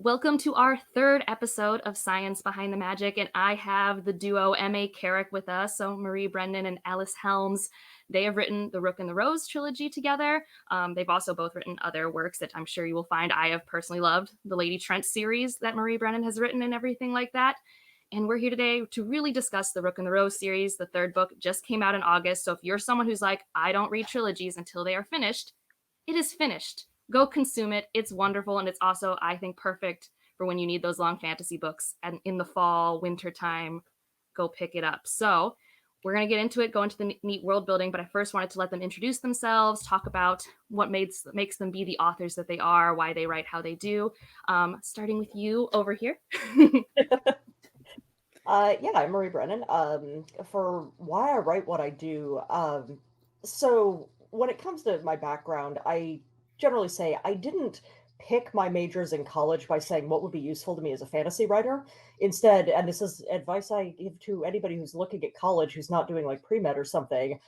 Welcome to our third episode of Science Behind the Magic, and I have the duo M.A. Carrick with us, so Marie Brendan and Alice Helms. They have written the Rook and the Rose trilogy together. They've also both written other works that I'm sure you will find. I have personally loved the Lady Trent series that Marie Brendan has written and everything like that. And we're here today to really discuss the Rook and the Rose series. The third book just came out in August, so if you're someone who's like, I don't read trilogies until they are finished, it is finished. Go consume it. It's wonderful. And it's also, I think, perfect for when you need those long fantasy books. And in the fall, winter time, go pick it up. So we're going to get into it, go into the neat world building. But I first wanted to let them introduce themselves, talk about what makes them be the authors that they are, why they write how they do. Starting with you over here. Yeah, I'm Marie Brennan. For why I write what I do, so when it comes to my background, I generally say I didn't pick my majors in college by saying what would be useful to me as a fantasy writer. Instead, and this is advice I give to anybody who's looking at college who's not doing like pre-med or something,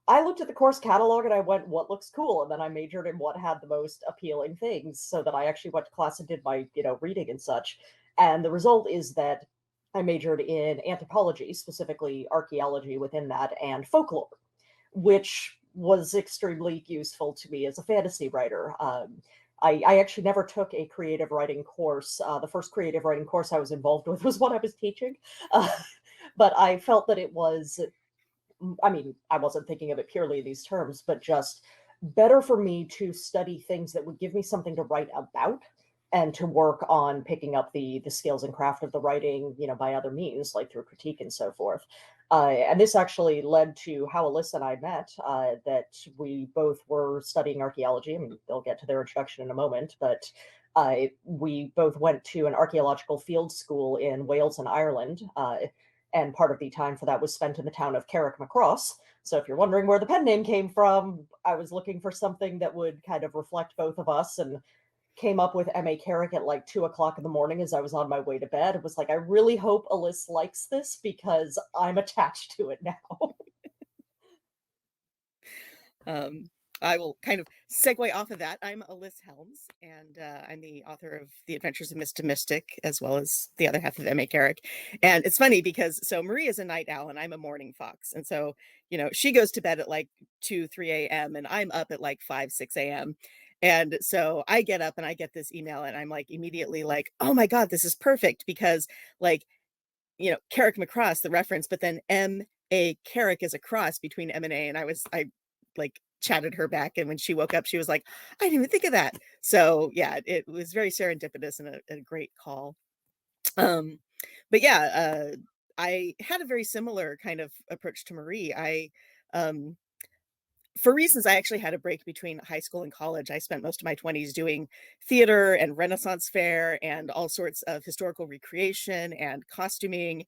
I looked at the course catalog and I went, what looks cool? And then I majored in what had the most appealing things so that I actually went to class and did my, reading and such. And the result is that I majored in anthropology, specifically archaeology within that, and folklore, which was extremely useful to me as a fantasy writer. I actually never took a creative writing course. The first creative writing course I was involved with was what I was teaching. Uh, but I felt that it was, I mean, I wasn't thinking of it purely in these terms, but just better for me to study things that would give me something to write about and to work on picking up the skills and craft of the writing, by other means, like through critique and so forth. And this actually led to how Alyssa and I met, that we both were studying archaeology. I mean, they'll get to their introduction in a moment, but we both went to an archaeological field school in Wales and Ireland. And part of the time for that was spent in the town of Carrick. So if you're wondering where the pen name came from, I was looking for something that would kind of reflect both of us and came up with M.A. Carrick at like 2 o'clock in the morning as I was on my way to bed. It was like, I really hope Alyssa likes this because I'm attached to it now. I will kind of segue off of that. I'm Alyssa Helms, and I'm the author of The Adventures of Mr. Mystic, as well as the other half of M.A. Carrick. And it's funny because, so Marie is a night owl and I'm a morning fox. And so, she goes to bed at like 2, 3 a.m. and I'm up at like 5, 6 a.m. And so I get up and I get this email and I'm like immediately like, oh my God, this is perfect because like, Carrick McCross, the reference, but then M.A. Carrick is a cross between M and A. And I like chatted her back. And when she woke up, she was like, I didn't even think of that. So yeah, it was very serendipitous and a great call. But yeah, I had a very similar kind of approach to Marie. For reasons, I actually had a break between high school and college. I spent most of my 20s doing theater and Renaissance fair and all sorts of historical recreation and costuming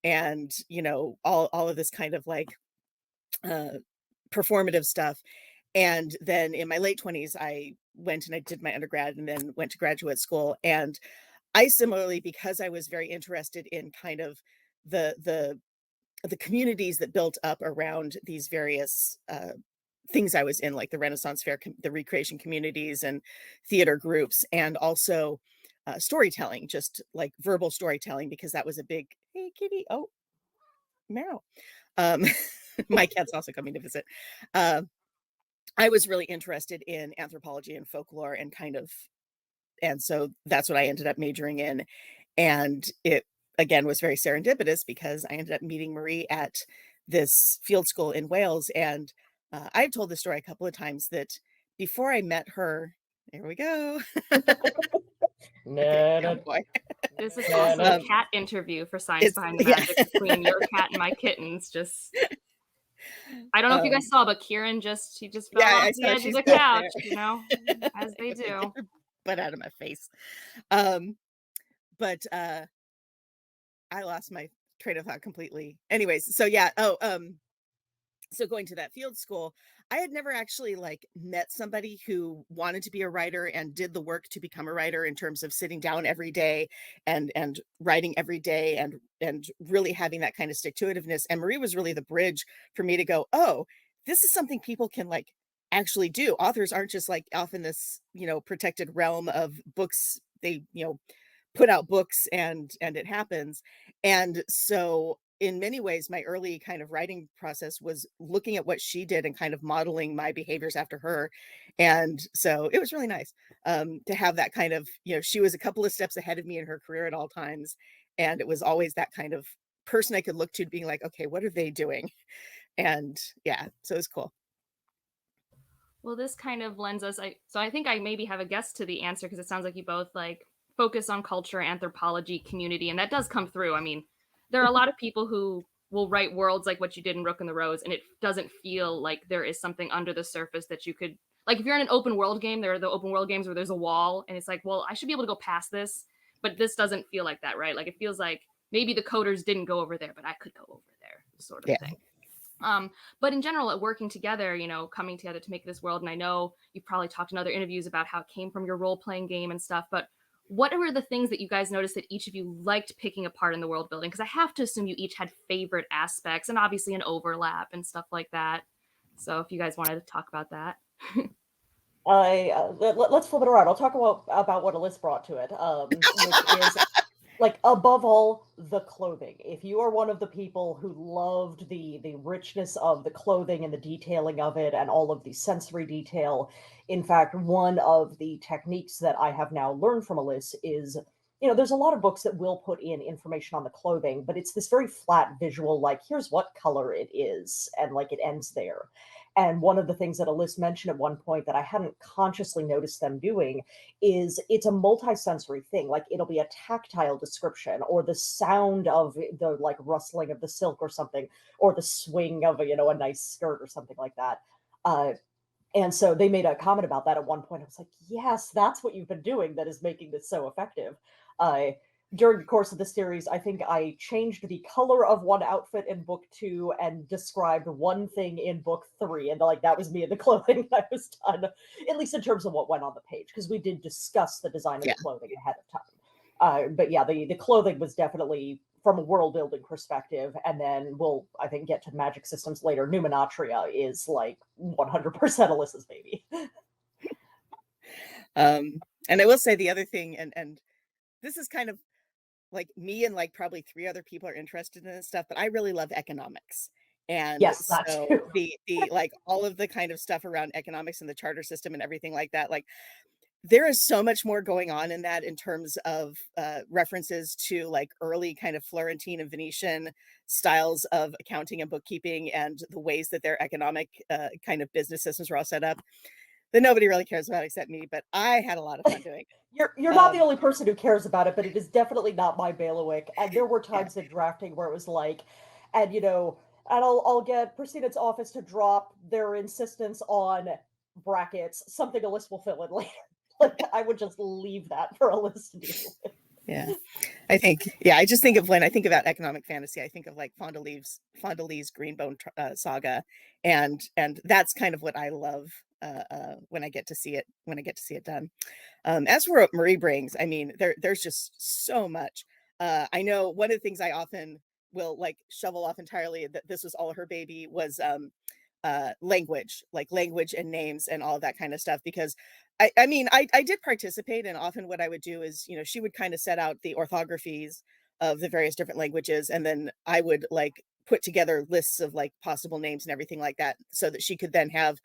and, all of this kind of like performative stuff. And then in my late 20s, I went and I did my undergrad and then went to graduate school. And I similarly, because I was very interested in kind of the communities that built up around these various things I was in, like the Renaissance Fair, the recreation communities and theater groups, and also storytelling, just like verbal storytelling, because that was a big, hey, kitty, oh, meow. Um, my cat's also coming to visit. I was really interested in anthropology and folklore and so that's what I ended up majoring in. And it, again, was very serendipitous because I ended up meeting Marie at this field school in Wales. And I've told this story a couple of times that before I met her, there we go. Okay, cowboy. This is also a cat interview for Science Behind the Magic between your cat and my kittens. Just, I don't know if you guys saw, but Kieran he just fell off the edge of the couch, as they do. Butt out of my face. But I lost my train of thought completely. Anyways, so yeah. So going to that field school, I had never actually like met somebody who wanted to be a writer and did the work to become a writer in terms of sitting down every day and writing every day and really having that kind of stick-to-itiveness. And Marie was really the bridge for me to go, oh, this is something people can like actually do. Authors aren't just like off in this, protected realm of books they, put out books and it happens. And so in many ways, my early kind of writing process was looking at what she did and kind of modeling my behaviors after her. And so it was really nice to have that kind of, she was a couple of steps ahead of me in her career at all times. And it was always that kind of person I could look to being like, okay, what are they doing? And yeah, so it was cool. Well, this kind of lends us. So I think I maybe have a guess to the answer because it sounds like you both like focus on culture, anthropology, community, and that does come through. I mean, there are a lot of people who will write worlds like what you did in Rook and the Rose, and it doesn't feel like there is something under the surface that you could like. If you're in an open world game, there are the open world games where there's a wall, and it's like, well, I should be able to go past this, but this doesn't feel like that, right? Like it feels like maybe the coders didn't go over there, but I could go over there, sort of Yeah. thing. But in general, at working together, coming together to make this world, and I know you've probably talked in other interviews about how it came from your role playing game and stuff, but what were the things that you guys noticed that each of you liked picking apart in the world building? Because I have to assume you each had favorite aspects and obviously an overlap and stuff like that. So if you guys wanted to talk about that. Let's flip it around. I'll talk about what Alyssa brought to it, which is like above all the clothing. If you are one of the people who loved the richness of the clothing and the detailing of it and all of the sensory detail, in fact, one of the techniques that I have now learned from Alyssa is, there's a lot of books that will put in information on the clothing, but it's this very flat visual, like here's what color it is, and like it ends there. And one of the things that Alyssa mentioned at one point that I hadn't consciously noticed them doing is it's a multi-sensory thing. Like it'll be a tactile description or the sound of the like rustling of the silk or something, or the swing of a nice skirt or something like that. And so they made a comment about that at one point. I was like, yes, that's what you've been doing that is making this so effective. During the course of the series, I think I changed the color of one outfit in book 2 and described one thing in book 3. And like that was me in the clothing. I was done, at least in terms of what went on the page, because we did discuss the design of Yeah. the clothing ahead of time. But yeah, the clothing was definitely from a world building perspective. And then we'll, I think, get to magic systems later. Numenatria is like 100% Alyssa's baby. And I will say the other thing, and this is kind of like me and like probably 3 other people are interested in this stuff, but I really love economics. And Yes, that so too. the like all of the kind of stuff around economics and the charter system and everything like that, like there is so much more going on in that in terms of references to like early kind of Florentine and Venetian styles of accounting and bookkeeping and the ways that their economic kind of business systems were all set up that nobody really cares about except me, but I had a lot of fun doing. You're not the only person who cares about it, but it is definitely not my bailiwick. And there were Yeah. times in drafting where it was like, and and I'll get Precedent's office to drop their insistence on brackets, something Alyssa will fill in later. Like I would just leave that for Alyssa to deal with. Yeah. I just think of when I think about economic fantasy, I think of like Fonda Lee's Greenbone saga, and that's kind of what I love when I get to see it done. As for what Marie brings, I mean, there's just so much. I know one of the things I often will like shovel off entirely that this was all her baby was language, like language and names and all of that kind of stuff. Because I mean, I did participate, and often what I would do is, she would kind of set out the orthographies of the various different languages, and then I would like put together lists of like possible names and everything like that, so that she could then have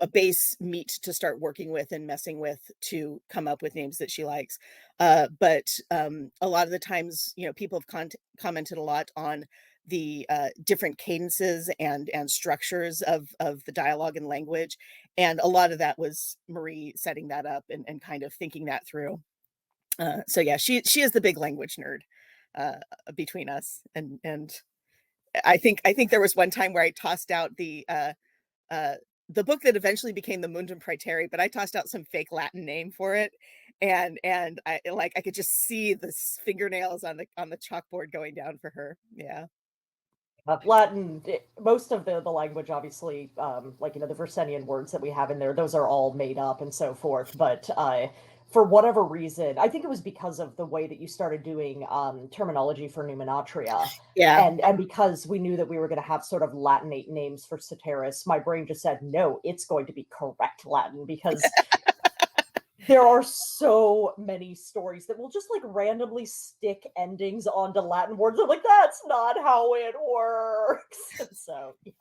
a base meat to start working with and messing with to come up with names that she likes. But a lot of the times, people have commented a lot on the different cadences and structures of the dialogue and language, and a lot of that was Marie setting that up and kind of thinking that through. So yeah, she is the big language nerd between us, and I think there was one time where I tossed out the book that eventually became the Mundum Praeteri, but I tossed out some fake Latin name for it, and I could just see the fingernails on the chalkboard going down for her. Yeah. Latin, most of the language, obviously, like the Versenian words that we have in there, those are all made up and so forth. But for whatever reason, I think it was because of the way that you started doing terminology for numenatria. Yeah. And because we knew that we were going to have sort of Latinate names for Soteris, my brain just said, no, it's going to be correct Latin, because There are so many stories that will just like randomly stick endings onto Latin words. I'm like, that's not how it works. And so, yeah.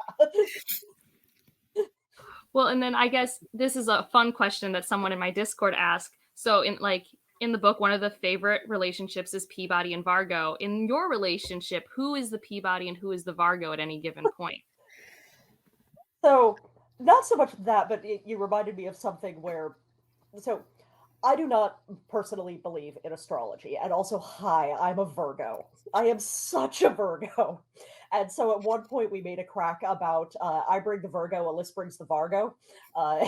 Well, and then I guess this is a fun question that someone in my Discord asked. So in the book, one of the favorite relationships is Peabody and Vargo. In your relationship, who is the Peabody and who is the Vargo at any given point? So, not so much that, but you reminded me of something where, so I do not personally believe in astrology. And also, hi, I'm a Virgo. I am such a Virgo. And so at one point we made a crack about I bring the Virgo, Alyssa brings the Vargo. Uh,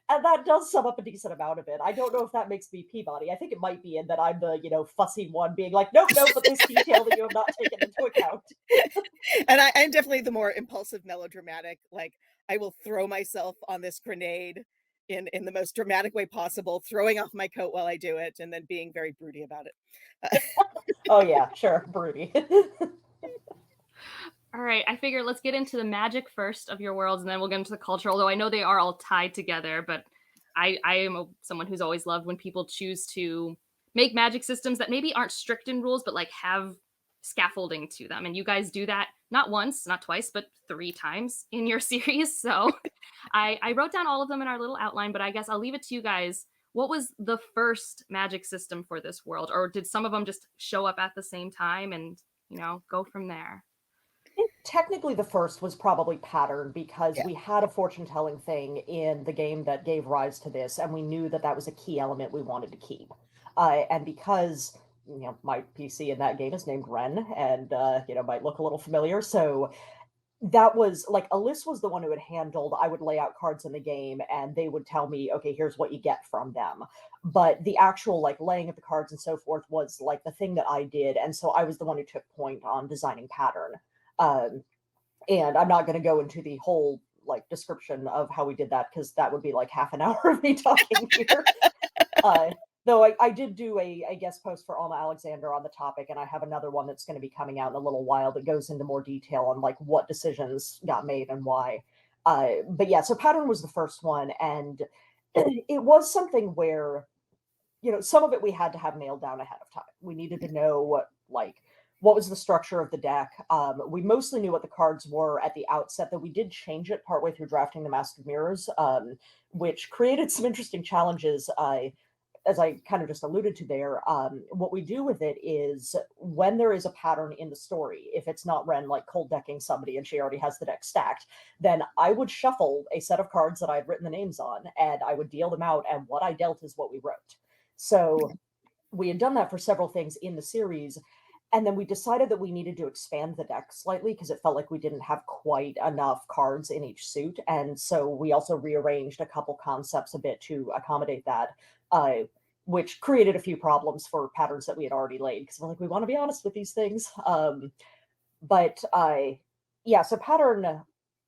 and that does sum up a decent amount of it. I don't know if that makes me Peabody. I think it might be in that I'm the, fussy one being like, nope, nope, but this detail that you have not taken into account. And I'm definitely the more impulsive, melodramatic. Like, I will throw myself on this grenade in the most dramatic way possible, throwing off my coat while I do it, and then being very broody about it. Oh yeah, sure, broody. All right, I figure let's get into the magic first of your worlds, and then we'll get into the culture. Although I know they are all tied together, but I am someone who's always loved when people choose to make magic systems that maybe aren't strict in rules, but like have scaffolding to them. And you guys do that not once, not twice, but 3 times in your series. So I wrote down all of them in our little outline, but I guess I'll leave it to you guys. What was the first magic system for this world, or did some of them just show up at the same time and go from there? Think technically the first was probably pattern because Yeah. we had a fortune telling thing in the game that gave rise to this, and we knew that that was a key element we wanted to keep. And because my PC in that game is named Ren, and might look a little familiar, so that was like Alyssa was the one who had handled. I would lay out cards in the game, and they would tell me, okay, here's what you get from them. But the actual like laying of the cards and so forth was like the thing that I did, and so I was the one who took point on designing pattern. Um, and I'm not going to go into the whole like description of how we did that because that would be like half an hour of me talking here. Uh, though I did do a guest post for Alma Alexander on the topic, and I have another one that's going to be coming out in a little while that goes into more detail on like what decisions got made and why. But yeah, so pattern was the first one, and it was something where some of it we had to have nailed down ahead of time. We needed to know what was the structure of the deck. We mostly knew what the cards were at the outset, though we did change it partway through drafting the Mask of Mirrors, which created some interesting challenges. As I kind of just alluded to there, what we do with it is when there is a pattern in the story, if it's not Ren like cold decking somebody and she already has the deck stacked, then I would shuffle a set of cards that I had written the names on and I would deal them out, and what I dealt is what we wrote. So we had done that for several things in the series. And then we decided that we needed to expand the deck slightly because it felt like we didn't have quite enough cards in each suit. And so we also rearranged a couple concepts a bit to accommodate that, uh, which created a few problems for patterns that we had already laid because we're like, we want to be honest with these things. But yeah, so pattern,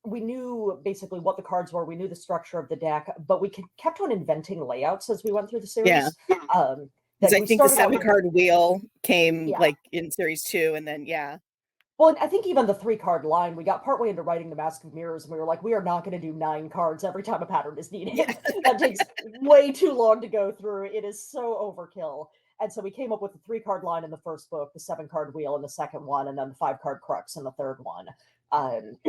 we knew basically what the cards were, we knew the structure of the deck, but we kept on inventing layouts as we went through the Yeah. series. Because That I we think the started out 7 with, card wheel came yeah. like in series 2, and then yeah. Well, and I think even the 3 card line, we got partway into writing the Mask of Mirrors, and we were like, we are not going to do 9 cards every time a pattern is needed. Yeah. That takes way too long to go through. It is so overkill. And so we came up with the 3 card line in the first book, the 7 card wheel in the second one, and then the 5 card crux in the third one.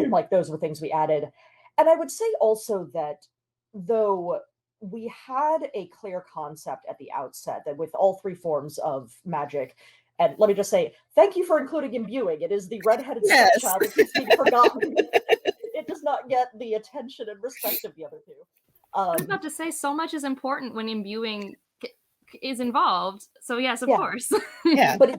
Like those were things we added. And I would say also that though we had a clear concept at the outset that with all 3 forms of magic, and let me just say, thank you for including imbuing. It is the redheaded Yes. stepchild that keeps being forgotten. It does not get the attention and respect of the other 2. I was about to say so much is important when imbuing is involved. So yes, of Yeah, course. Yeah. but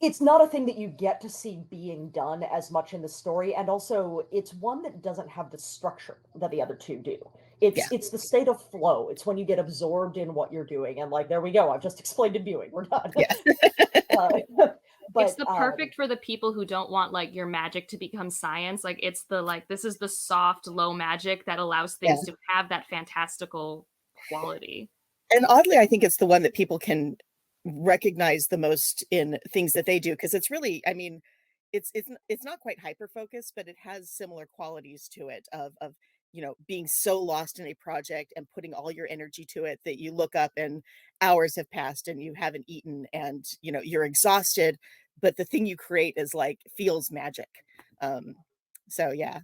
it's not a thing that you get to see being done as much in the story, and also it's one that doesn't have the structure that the other 2 do. Yeah. It's the state of flow. It's when you get absorbed in what you're doing, and like there we go. I've just explained imbuing. We're done. Yeah. uh, It's but the perfect for the people who don't want like your magic to become science. Like it's the like this is the soft low magic that allows Yeah. things to have that fantastical quality. And oddly, I think it's the one that people can recognize the most in things that they do, because it's really, I mean, it's not quite hyper focused, but it has similar qualities to it of being so lost in a project and putting all your energy to it that you look up and hours have passed and you haven't eaten and you're exhausted, but the thing you create is like feels magic. So yeah.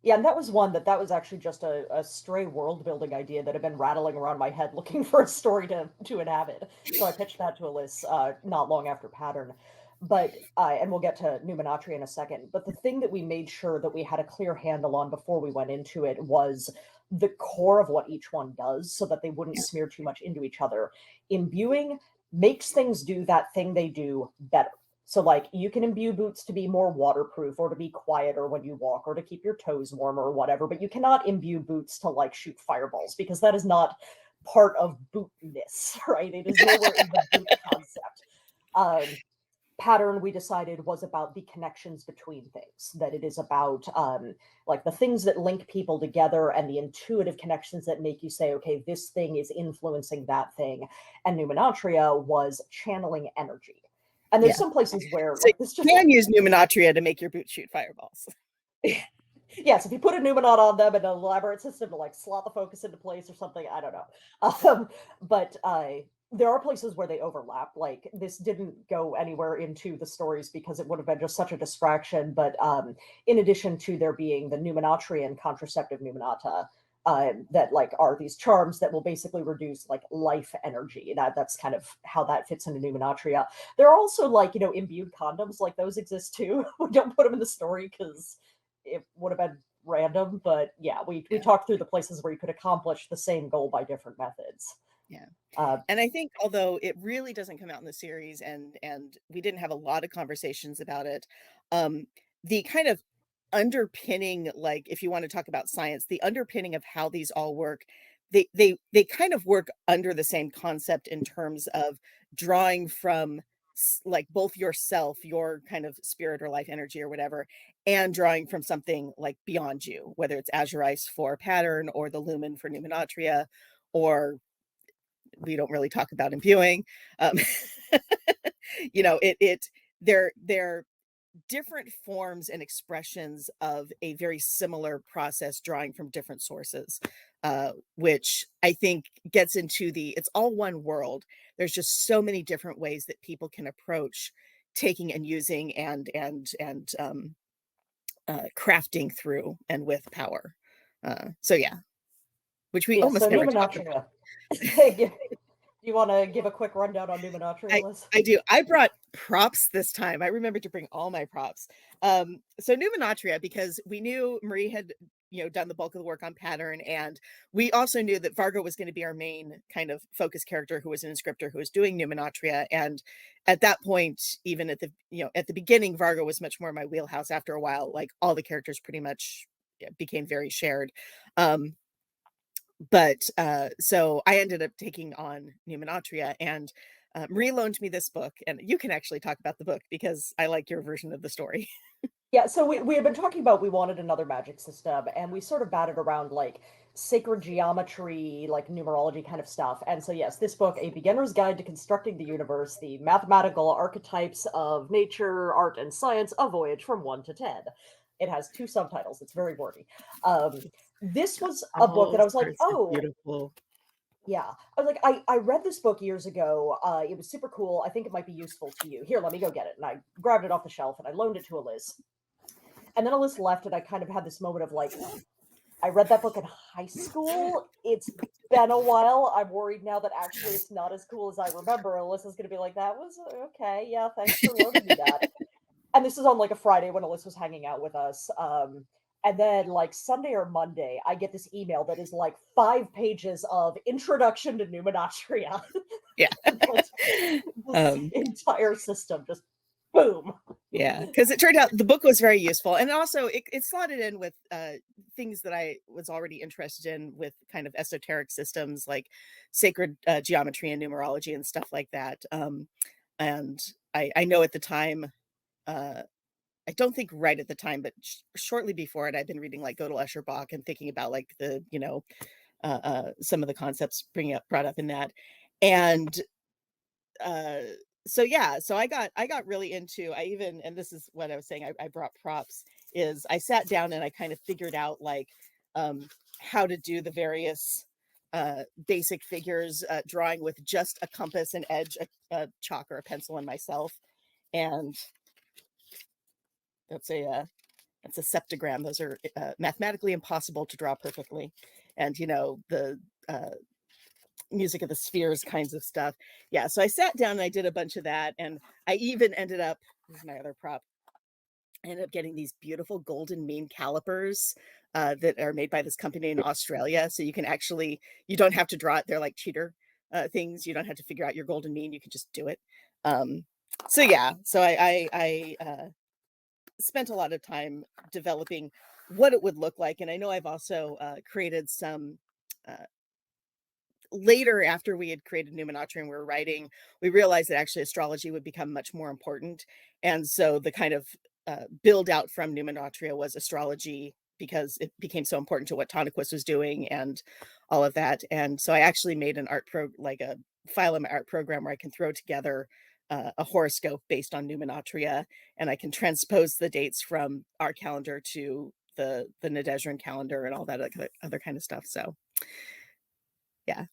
Yeah, and that was one that was actually just a stray world building idea that had been rattling around my head looking for a story to inhabit. So I pitched that to Alyssa not long after Pattern. But and we'll get to Numenatria in a second. But the thing that we made sure that we had a clear handle on before we went into it was the core of what each one does so that they wouldn't Yeah. smear too much into each other. Imbuing makes things do that thing they do better. So, like, you can imbue boots to be more waterproof or to be quieter when you walk or to keep your toes warm or whatever, but you cannot imbue boots to, like, shoot fireballs because that is not part of bootness, right? It is nowhere in the boot concept. Um, Pattern, we decided, was about the connections between things, that it is about like the things that link people together and the intuitive connections that make you say, okay, this thing is influencing that thing. And Numenatria was channeling energy. And there's Yeah. some places where So like this you just can use numenatria to make your boots shoot fireballs. yes, if you put a Numenot on them and an elaborate system to like slot the focus into place or something, I don't know. But there are places where they overlap. Like this didn't go anywhere into the stories because it would have been just such a distraction. But in addition to there being the Numenatria and contraceptive Numenata, that like are these charms that will basically reduce like life energy. That's kind of how that fits into Numenatria. There are also like imbued condoms, like those exist too. We don't put them in the story because it would have been random, but yeah, we Yeah. talked through the places where you could accomplish the same goal by different methods. Yeah. Uh, And I think although it really doesn't come out in the series and we didn't have a lot of conversations about it, um, the kind of underpinning, like if you want to talk about science, the underpinning of how these all work, they kind of work under the same concept in terms of drawing from like both yourself, your kind of spirit or life energy or whatever, and drawing from something like beyond you, whether it's Azure Ice for Pattern or the Lumen for Numenatria, or we don't really talk about imbuing. Um, it they're different forms and expressions of a very similar process drawing from different sources, which I think gets into it's all one world. There's just so many different ways that people can approach taking and using and crafting through and with power. So yeah, which we yeah, so almost never talk about. Numenatria. Do you want to give a quick rundown on Numenatria, I Liz? I do. I brought props this time. I remembered to bring all my props. So Numenatria, because we knew Marie had, done the bulk of the work on Pattern, and we also knew that Vargo was going to be our main kind of focus character, who was an inscriptor who was doing Numenatria. And at that point, even at the beginning, Vargo was much more my wheelhouse. After a while, like all the characters pretty much became very shared. But so I ended up taking on Numenatria, and Marie loaned me this book, and you can actually talk about the book because I like your version of the story. Yeah, so we had been talking about we wanted another magic system, and we sort of batted around like sacred geometry, like numerology kind of stuff. And so, yes, this book, A Beginner's Guide to Constructing the Universe, the Mathematical Archetypes of Nature, Art, and Science, A Voyage from 1 to 10. It has two subtitles. It's very wordy. This was a book that All I was like, sorts of oh, beautiful. yeah. I was like, I read this book years ago. It was super cool. I think it might be useful to you. Here, let me go get it. And I grabbed it off the shelf and I loaned it to Liz. And then Alyssa left, and I kind of had this moment of like, I read that book in high school. It's been a while. I'm worried now that actually it's not as cool as I remember. Alyssa's going to be like, that was okay. Yeah, thanks for loaning me that. And this is on like a Friday when Alyssa was hanging out with us. And then like Sunday or Monday, I get this email that is like 5 pages of introduction to Numenatria. Yeah. This entire system just boom. Yeah, because it turned out the book was very useful, and also it slotted in with things that I was already interested in, with kind of esoteric systems like sacred geometry and numerology and stuff like that. And I know at the time, uh, I don't think right at the time, but shortly before it, I'd been reading like Gödel Escher Bach and thinking about like some of the concepts brought up in that, and uh so yeah, so I got really into, and this is what I was saying, I brought props, is I sat down and I kind of figured out like how to do the various basic figures, drawing with just a compass, an edge, a chalk or a pencil, and myself. And that's a septogram. Those are mathematically impossible to draw perfectly. And, the music of the spheres kinds of stuff. Yeah, so I sat down and I did a bunch of that. And I even ended up, this is my other prop, I ended up getting these beautiful golden mean calipers that are made by this company in Australia. So you can actually, you don't have to draw it. They're like cheater things. You don't have to figure out your golden mean. You can just do it. So yeah, so I spent a lot of time developing what it would look like. And I know I've also created some later, after we had created numenatria and we were writing, we realized that actually astrology would become much more important. And so the kind of build out from numenatria was astrology, because it became so important to what Tonnequist was doing and all of that. And so I actually made an like a file in my art program where I can throw together a horoscope based on numenatria, and I can transpose the dates from our calendar to the Nadezhran calendar and all that other kind of stuff. So yeah.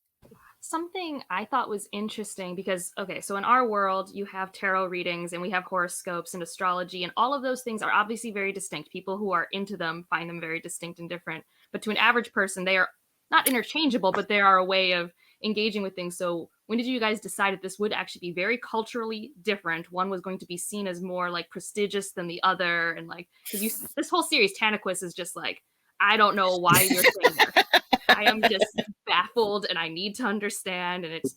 Something I thought was interesting because, okay, so in our world, you have tarot readings and we have horoscopes and astrology, and all of those things are obviously very distinct. People who are into them find them very distinct and different. But to an average person, they are not interchangeable, but they are a way of engaging with things. So when did you guys decide that this would actually be very culturally different? One was going to be seen as more like prestigious than the other. And like, because this whole series, Tanaquist, is just like, I don't know why you're saying this. I am just baffled and I need to understand. And it's,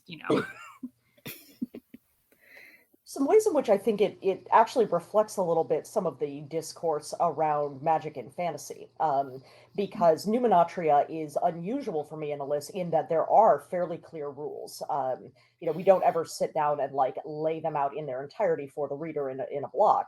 Some ways in which I think it actually reflects a little bit some of the discourse around magic and fantasy, because numenatria is unusual for me and Alyssa in that there are fairly clear rules. We don't ever sit down and like lay them out in their entirety for the reader in a block,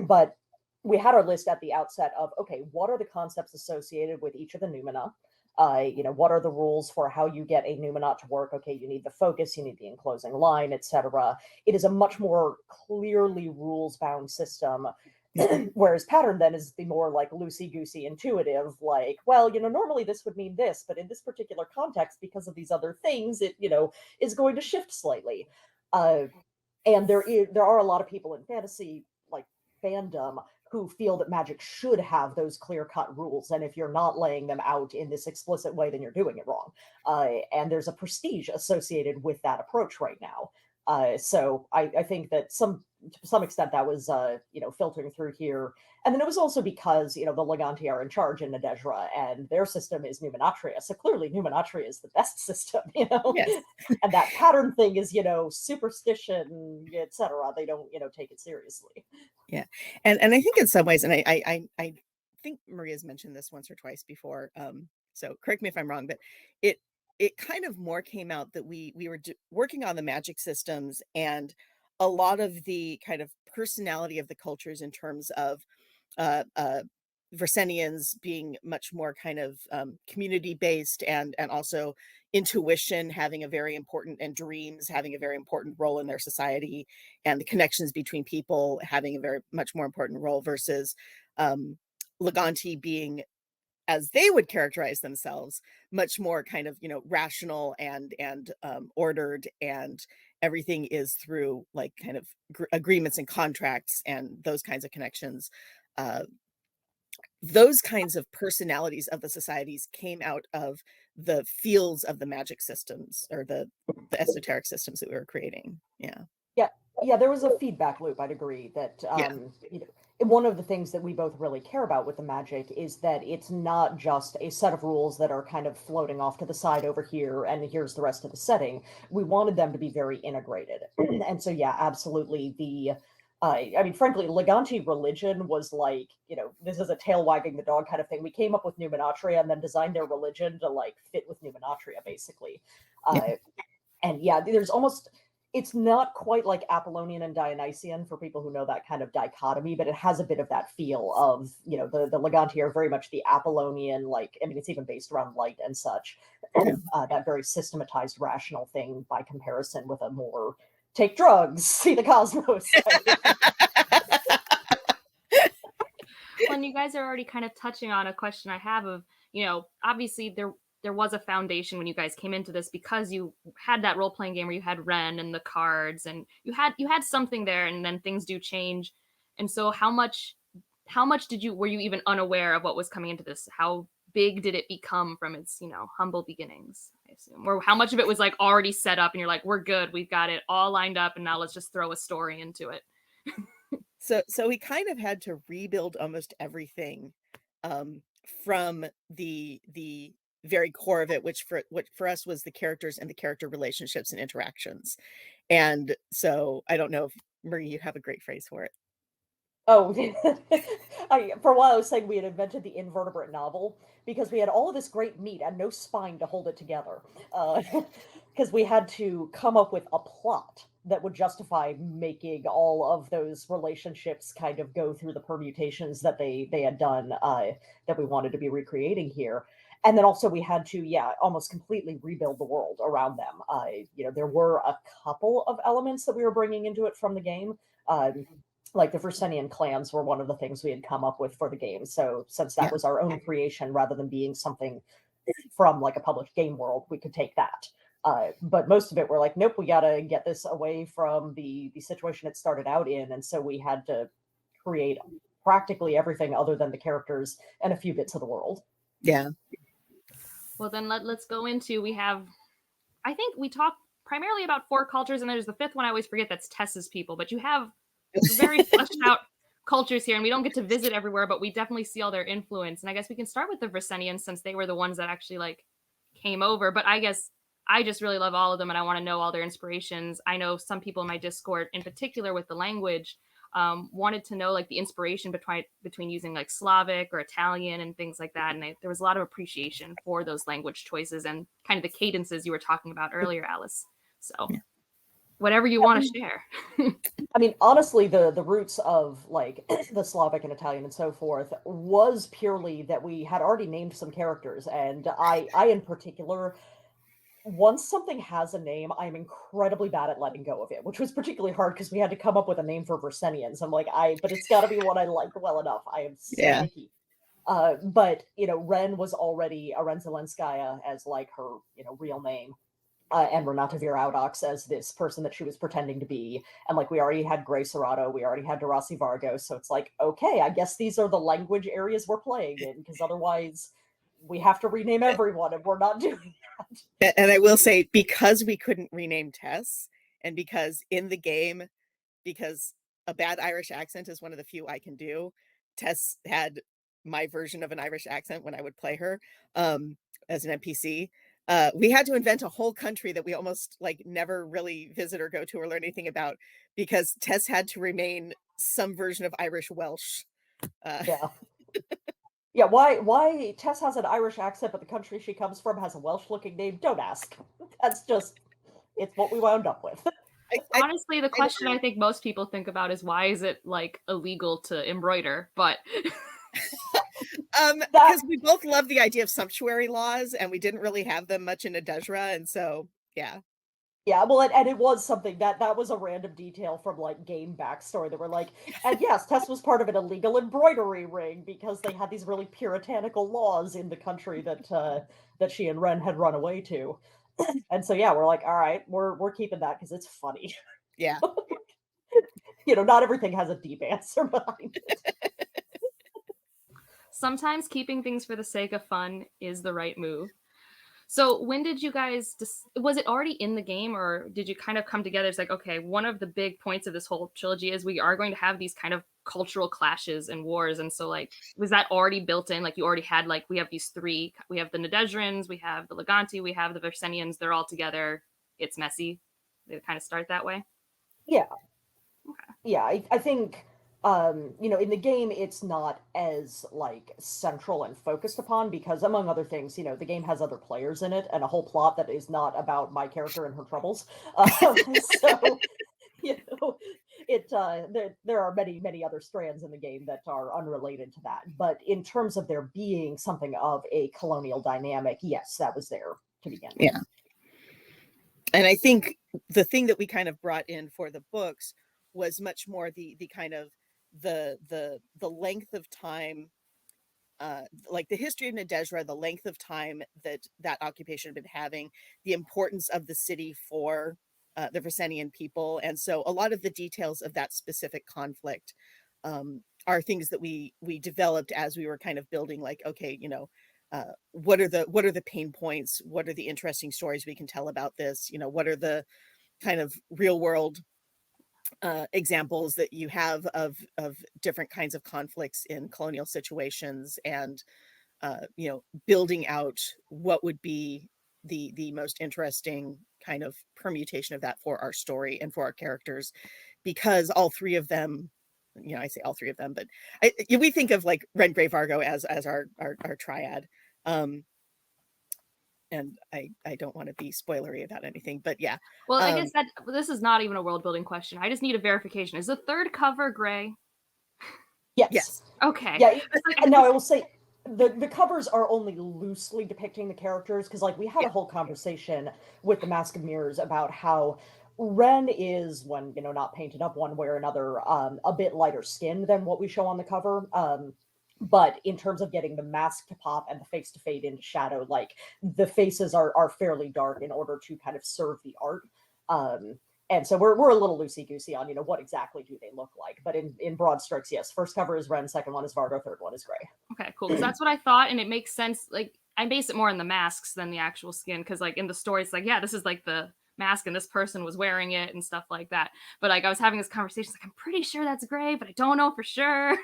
but we had our list at the outset of, okay, what are the concepts associated with each of the numina? What are the rules for how you get a numinat to work? Okay, you need the focus, you need the enclosing line, etc. It is a much more clearly rules-bound system, whereas pattern then is the more like loosey-goosey intuitive, like, well, normally this would mean this, but in this particular context, because of these other things, it, is going to shift slightly. And there are a lot of people in fantasy, like fandom, who feel that magic should have those clear-cut rules, and if you're not laying them out in this explicit way, then you're doing it wrong. And there's a prestige associated with that approach right now. So I think that to some extent that was filtering through here. And then it was also because the Leganti are in charge in Nadezhra, and their system is numenatria. So clearly numenatria is the best system, Yes. and that pattern thing is superstition, etc. They don't take it seriously. Yeah. And I think in some ways, and I think Maria's mentioned this once or twice before, so correct me if I'm wrong, but it kind of more came out that we were working on the magic systems, and a lot of the kind of personality of the cultures in terms of Versenians being much more kind of community based, and also intuition having a very important, and dreams having a very important role in their society, and the connections between people having a very much more important role, versus Leganti being, as they would characterize themselves, much more kind of rational and ordered, and everything is through like kind of agreements and contracts and those kinds of connections. Those kinds of personalities of the societies came out of the fields of the magic systems, or the esoteric systems that we were creating. Yeah. Yeah, there was a feedback loop. I'd agree that Yeah. one of the things that we both really care about with the magic is that it's not just a set of rules that are kind of floating off to the side over here, and here's the rest of the setting. We wanted them to be very integrated. And so, yeah, absolutely. Frankly, Leganti religion was like, this is a tail wagging the dog kind of thing. We came up with numenatria and then designed their religion to like fit with numenatria, basically. Yeah. And yeah, it's not quite like Apollonian and Dionysian for people who know that kind of dichotomy, but it has a bit of that feel of, the Leganti are very much the Apollonian, it's even based around light and such, that very systematized, rational thing by comparison with a more take drugs, see the cosmos. Well, and you guys are already kind of touching on a question I have of, obviously there was a foundation when you guys came into this because you had that role playing game where you had Ren and the cards, and you had something there, and then things do change. And so how much were you even unaware of what was coming into this? How big did it become from its, humble beginnings, I assume? Or how much of it was like already set up and you're like, we're good, we've got it all lined up, and now let's just throw a story into it. So we kind of had to rebuild almost everything from the very core of it, which for us was the characters and the character relationships and interactions. And so I don't know if Marie, you have a great phrase for it. Oh, for a while I was saying we had invented the invertebrate novel because we had all of this great meat and no spine to hold it together. Because we had to come up with a plot that would justify making all of those relationships kind of go through the permutations that they had done, that we wanted to be recreating here. And then also we had to, yeah, almost completely rebuild the world around them. There were a couple of elements that we were bringing into it from the game. Like the Versenian clans were one of the things we had come up with for the game. So since that Yeah. was our own creation rather than being something from like a published game world, we could take that. But most of it, we're like, nope, we got to get this away from the situation it started out in. And so we had to create practically everything other than the characters and a few bits of the world. Yeah. Well, then let's go into, I think we talk primarily about 4 cultures, and there's the 5th one I always forget, that's Tess's people, but you have very fleshed out cultures here, and we don't get to visit everywhere, but we definitely see all their influence. And I guess we can start with the Versenians since they were the ones that actually like came over. But I guess I just really love all of them, and I want to know all their inspirations. I know some people in my Discord, in particular with the language, wanted to know like the inspiration between using like Slavic or Italian and things like that. And there was a lot of appreciation for those language choices and kind of the cadences you were talking about earlier, Alice. So whatever you want to share. I mean, honestly, the roots of like the Slavic and Italian and so forth was purely that we had already named some characters, and I in particular, once something has a name, I'm incredibly bad at letting go of it, which was particularly hard because we had to come up with a name for Versenians. I'm like, but it's got to be one I like well enough. I am so Yeah. picky. But Ren was already Aren Zelenskaya as like her real name. And Renata Vera Audax as this person that she was pretending to be. And like we already had Gray Serrato, we already had Darasi Vargo. So it's like, okay, I guess these are the language areas we're playing in, because otherwise we have to rename everyone and we're not doing that. And I will say, because we couldn't rename Tess, and because in the game, because a bad Irish accent is one of the few I can do, Tess had my version of an Irish accent when I would play her as an NPC. We had to invent a whole country that we almost like never really visit or go to or learn anything about, because Tess had to remain some version of Irish Welsh. Yeah. Yeah, why Tess has an Irish accent, but the country she comes from has a Welsh-looking name? Don't ask. That's just, it's what we wound up with. Honestly, the question I think most people think about is why is it like illegal to embroider? But because we both love the idea of sumptuary laws, and we didn't really have them much in Adezra, and so yeah. Yeah, well, and it was something that was a random detail from like game backstory that were like, and yes, Tess was part of an illegal embroidery ring because they had these really puritanical laws in the country that she and Ren had run away to, and so yeah, we're like, all right, we're keeping that because it's funny. Yeah. Not everything has a deep answer behind it. sometimes keeping things for the sake of fun is the right move. So when did you guys was it already in the game, or did you kind of come together? It's like, okay, one of the big points of this whole trilogy is we are going to have these kind of cultural clashes and wars. And so like, was that already built in? Like you already had, like, we have these 3, we have the Nadezrins, we have the Leganti, we have the Versenians, they're all together. It's messy. They kind of start that way. Yeah. Okay. Yeah, I think in the game it's not as like central and focused upon because among other things, the game has other players in it and a whole plot that is not about my character and her troubles. So there are many other strands in the game that are unrelated to that. But in terms of there being something of a colonial dynamic, yes, that was there to begin with. Yeah. And I think the thing that we kind of brought in for the books was much more the kind of the length of time like the history of Nadezhra, the length of time that that occupation had been having, the importance of the city for the Versenian people. And so a lot of the details of that specific conflict are things that we developed as we were kind of building, like, okay, what are the pain points? What are the interesting stories we can tell about this? What are the kind of real world examples that you have of different kinds of conflicts in colonial situations, and building out what would be the most interesting kind of permutation of that for our story and for our characters, because all three of them, I say all three of them, but we think of like Redgrave Vargo as our triad. And I don't want to be spoilery about anything, but yeah. Well, I guess that this is not even a world building question. I just need a verification. Is the third cover gray? Yes. Yes. Okay. Yeah. Now I will say the covers are only loosely depicting the characters, because like we had a whole conversation with the Mask of Mirrors about how Ren is, when not painted up one way or another, a bit lighter skinned than what we show on the cover. But in terms of getting the mask to pop and the face to fade into shadow, like the faces are fairly dark in order to kind of serve the art. And so we're a little loosey goosey on what exactly do they look like. But in broad strokes, yes. First cover is Ren, second one is Vargo, third one is Gray. Okay, cool. Because that's what I thought, and it makes sense. Like I base it more on the masks than the actual skin, because like in the story, it's like, yeah, this is like the mask and this person was wearing it and stuff like that. But like I was having this conversation, like I'm pretty sure that's Gray, but I don't know for sure.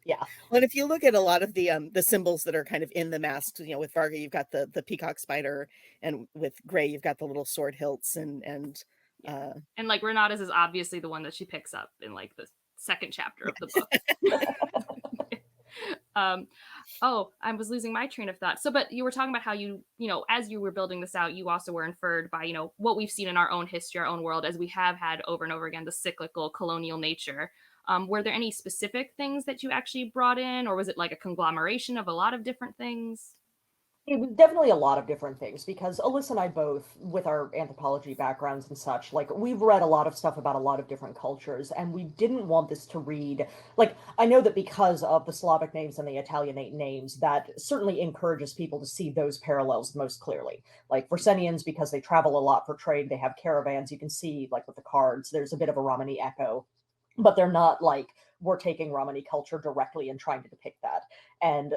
Yeah. Well, if you look at a lot of the symbols that are kind of in the masks, with Varga, you've got the peacock spider, and with Gray, you've got the little sword hilts, and and like Renata's is obviously the one that she picks up in like the second chapter of the book. Oh, I was losing my train of thought. So, but you were talking about how as you were building this out, you also were inferred by, what we've seen in our own history, our own world, as we have had over and over again, the cyclical colonial nature. Were there any specific things that you actually brought in, or was it like a conglomeration of a lot of different things? It was definitely a lot of different things, because Alyssa and I both, with our anthropology backgrounds and such, like we've read a lot of stuff about a lot of different cultures, and we didn't want this to read like, I know that because of the Slavic names and the Italianate names, that certainly encourages people to see those parallels most clearly. Like Versenians, because they travel a lot for trade, they have caravans. You can see like with the cards, there's a bit of a Romani echo, but they're not like we're taking Romani culture directly and trying to depict that. And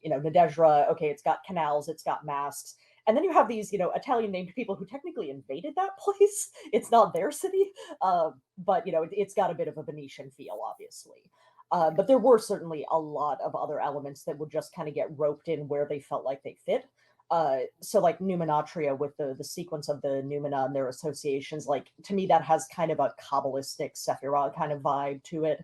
Nadezhra, okay, it's got canals, it's got masks, and then you have these Italian named people who technically invaded that place. It's not their city, but it's got a bit of a Venetian feel, obviously. But there were certainly a lot of other elements that would just kind of get roped in where they felt like they fit. So like numenatria, with the sequence of the numina and their associations, like to me that has kind of a Kabbalistic Sephiroth kind of vibe to it.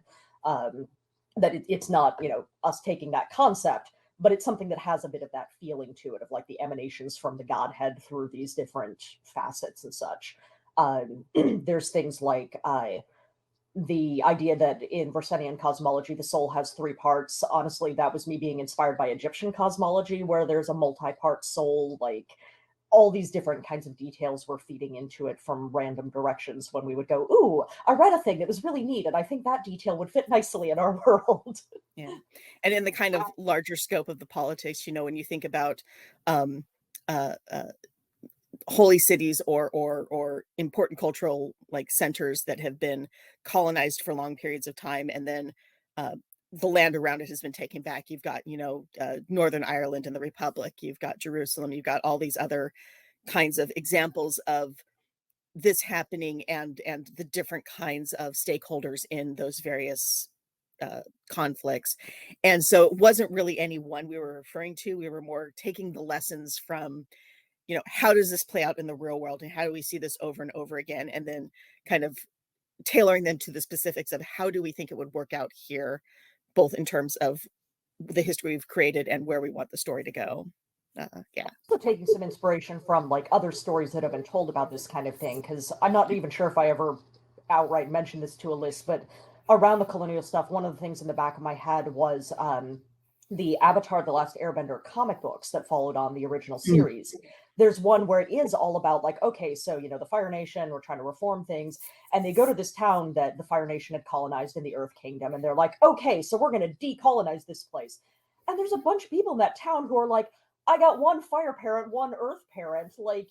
That it's not us taking that concept, but it's something that has a bit of that feeling to it, of like the emanations from the Godhead through these different facets and such. There's things like the idea that in Versenian cosmology, the soul has three parts. Honestly, that was me being inspired by Egyptian cosmology, where there's a multi-part soul. Like all these different kinds of details were feeding into it from random directions when we would go, ooh, I read a thing that was really neat, and I think that detail would fit nicely in our world. Yeah. And in the kind of larger scope of the politics, when you think about um, uh, uh, holy cities or important cultural like centers that have been colonized for long periods of time, and then the land around it has been taken back. You've got Northern Ireland and the Republic, you've got Jerusalem, you've got all these other kinds of examples of this happening, and the different kinds of stakeholders in those various conflicts. And so it wasn't really any one we were referring to. We were more taking the lessons from how does this play out in the real world, and how do we see this over and over again, and then kind of tailoring them to the specifics of how do we think it would work out here, both in terms of the history we've created and where we want the story to go. Yeah. Also taking some inspiration from like other stories that have been told about this kind of thing, because I'm not even sure if I ever outright mentioned this to a list, but around the colonial stuff, one of the things in the back of my head was the Avatar: The Last Airbender comic books that followed on the original series. There's one where it is all about like, okay, so the Fire Nation, we're trying to reform things, and they go to this town that the Fire Nation had colonized in the Earth Kingdom, and they're like, okay, so we're going to decolonize this place. And there's a bunch of people in that town who are like, I got one fire parent, one earth parent. Like,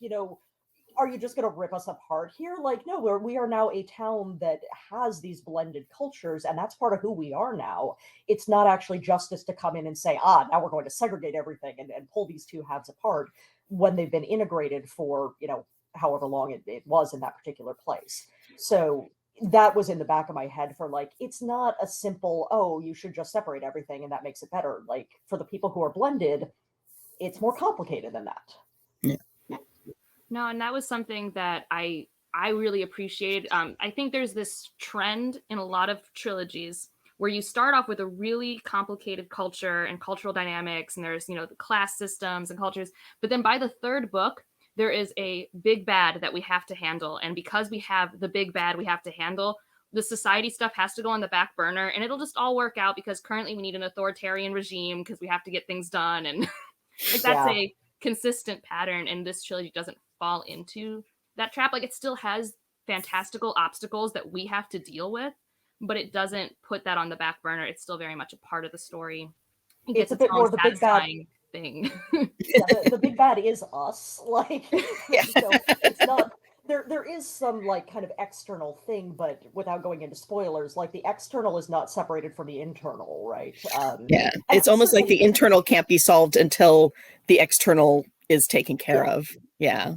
are you just going to rip us apart here? Like, no, we are now a town that has these blended cultures, and that's part of who we are now. It's not actually justice to come in and say, now we're going to segregate everything and pull these two halves apart when they've been integrated for, however long it was in that particular place. So that was in the back of my head for like, it's not a simple, oh, you should just separate everything and that makes it better. Like, for the people who are blended, it's more complicated than that. Yeah. No, and that was something that I really appreciated. I think there's this trend in a lot of trilogies where you start off with a really complicated culture and cultural dynamics, and there's the class systems and cultures, but then by the third book, there is a big bad that we have to handle, and because we have the big bad we have to handle, the society stuff has to go on the back burner, and it'll just all work out because currently we need an authoritarian regime because we have to get things done, and like that's Yeah. a consistent pattern, and this trilogy doesn't fall into that trap. Like, it still has fantastical obstacles that we have to deal with, but it doesn't put that on the back burner. It's still very much a part of the story. It It's gets a its bit own more the big bad. satisfying thing. Yeah, the big bad is us. Like, Yeah. it's not there is some like kind of external thing, but without going into spoilers, like the external is not separated from the internal, right? Yeah. And It's almost like certainly, the internal can't be solved until the external is taken care yeah. of. Yeah.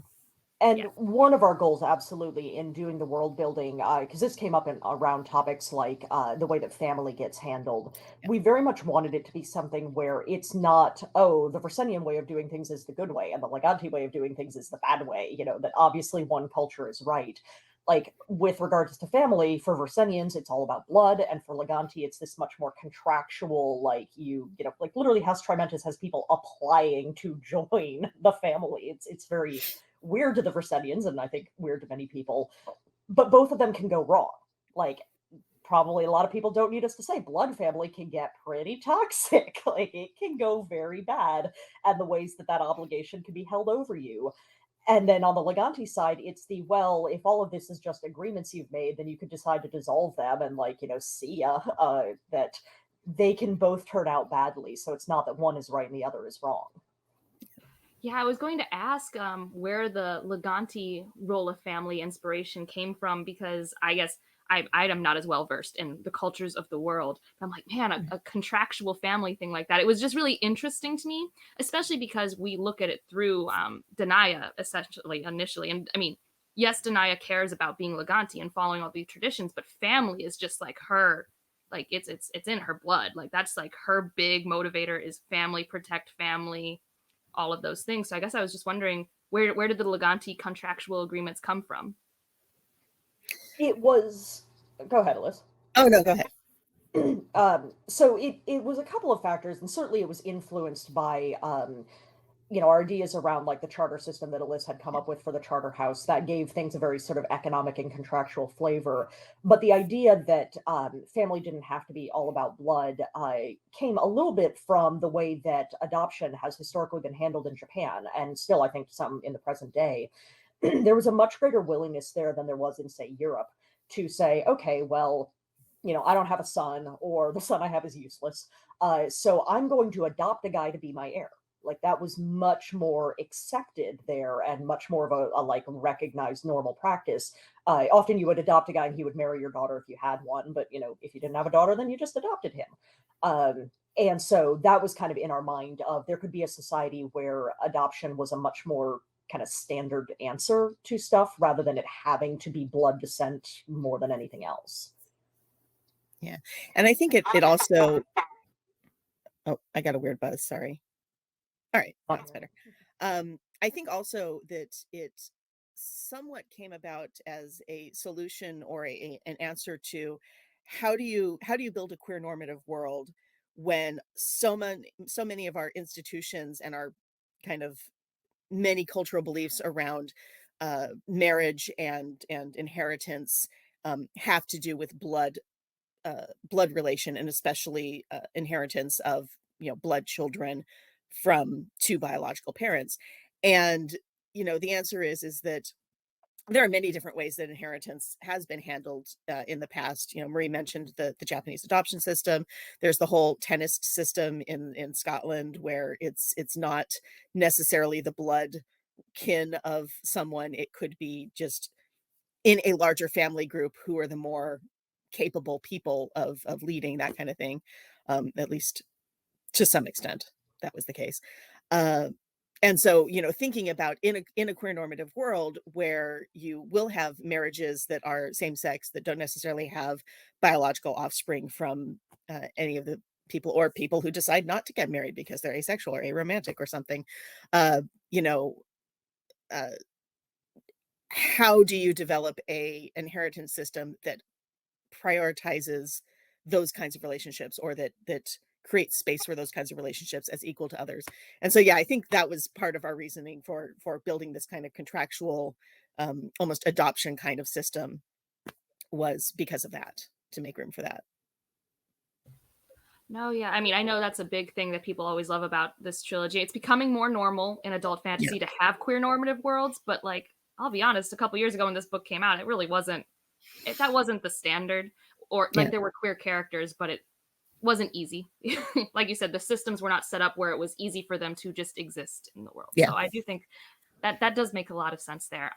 And Yeah. one of our goals, absolutely, in doing the world building, because this came up in around topics like the way that family gets handled, we very much wanted it to be something where it's not, oh, the Versenian way of doing things is the good way, and the Leganti way of doing things is the bad way. That obviously one culture is right. Like with regards to family, for Versenians, it's all about blood, and for Leganti, it's this much more contractual. Like like literally, House Trimentis has people applying to join the family. It's very weird to the Versenians, and I think weird to many people. But both of them can go wrong. Like, probably a lot of people don't need us to say blood family can get pretty toxic. Like, it can go very bad, and the ways that obligation can be held over you. And then on the Leganti side, it's the, well, if all of this is just agreements you've made, then you could decide to dissolve them and, like, see ya. That they can both turn out badly. So it's not that one is right and the other is wrong. Yeah, I was going to ask where the Leganti role of family inspiration came from, because I guess I am not as well versed in the cultures of the world. But I'm like, man, a contractual family thing like that. It was just really interesting to me, especially because we look at it through Denia, essentially, initially. And I mean, yes, Denia cares about being Leganti and following all these traditions, but family is just like her. Like, it's in her blood. Like, that's like her big motivator is family, protect family, all of those things. So I guess I was just wondering, where did the Leganti contractual agreements come from? It was. Go ahead, Alyssa. Oh, no, go ahead. So it was a couple of factors, and certainly it was influenced by our ideas around like the charter system that Alyssa had come up with for the charter house that gave things a very sort of economic and contractual flavor. But the idea that family didn't have to be all about blood came a little bit from the way that adoption has historically been handled in Japan, and still I think some in the present day. There was a much greater willingness there than there was in, say, Europe, to say, okay, well, I don't have a son, or the son I have is useless. So I'm going to adopt a guy to be my heir. Like, that was much more accepted there and much more of a like recognized normal practice. Often you would adopt a guy and he would marry your daughter if you had one, but if you didn't have a daughter, then you just adopted him. And so that was kind of in our mind of there could be a society where adoption was a much more kind of standard answer to stuff rather than it having to be blood descent more than anything else. Yeah. And I think it also, oh, I got a weird buzz. Sorry. All right. Now it's better. I think also that it somewhat came about as a solution or an answer to how do you build a queer normative world when so many of our institutions and our kind of many cultural beliefs around marriage and inheritance have to do with blood relation, and especially inheritance of blood children from two biological parents. And the answer is that there are many different ways that inheritance has been handled in the past. You know, Marie mentioned the Japanese adoption system. There's the whole tennis system in Scotland, where it's not necessarily the blood kin of someone. It could be just in a larger family group who are the more capable people of leading, that kind of thing. At least to some extent, that was the case. Uh, and so, you know, thinking about in a queer normative world where you will have marriages that are same sex that don't necessarily have biological offspring from any of the people, or people who decide not to get married because they're asexual or aromantic or something, uh, you know, uh, how do you develop a inheritance system that prioritizes those kinds of relationships, or that creates space for those kinds of relationships as equal to others? And so yeah, I think that was part of our reasoning for building this kind of contractual, almost adoption kind of system, was because of that, to make room for that. No, yeah. I mean, I know that's a big thing that people always love about this trilogy. It's becoming more normal in adult Yeah. fantasy to have queer normative worlds, but like, I'll be honest, a couple years ago when this book came out, it really wasn't that wasn't the standard. Or Yeah. like there were queer characters, but it wasn't easy. Like you said, the systems were not set up where it was easy for them to just exist in the world. Yeah. So I do think that that does make a lot of sense there.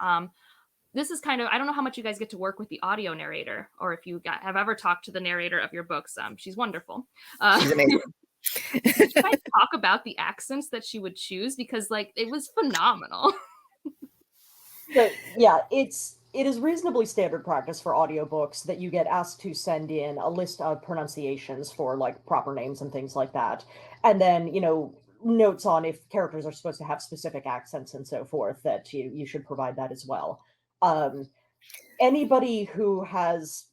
This is kind of, I don't know how much you guys get to work with the audio narrator, or if you have ever talked to the narrator of your books. She's wonderful. She's amazing. Did you guys talk about the accents that she would choose? Because like it was phenomenal. So yeah, it is reasonably standard practice for audiobooks that you get asked to send in a list of pronunciations for like proper names and things like that. And then, notes on if characters are supposed to have specific accents and so forth, that you should provide that as well. Um, Anybody who has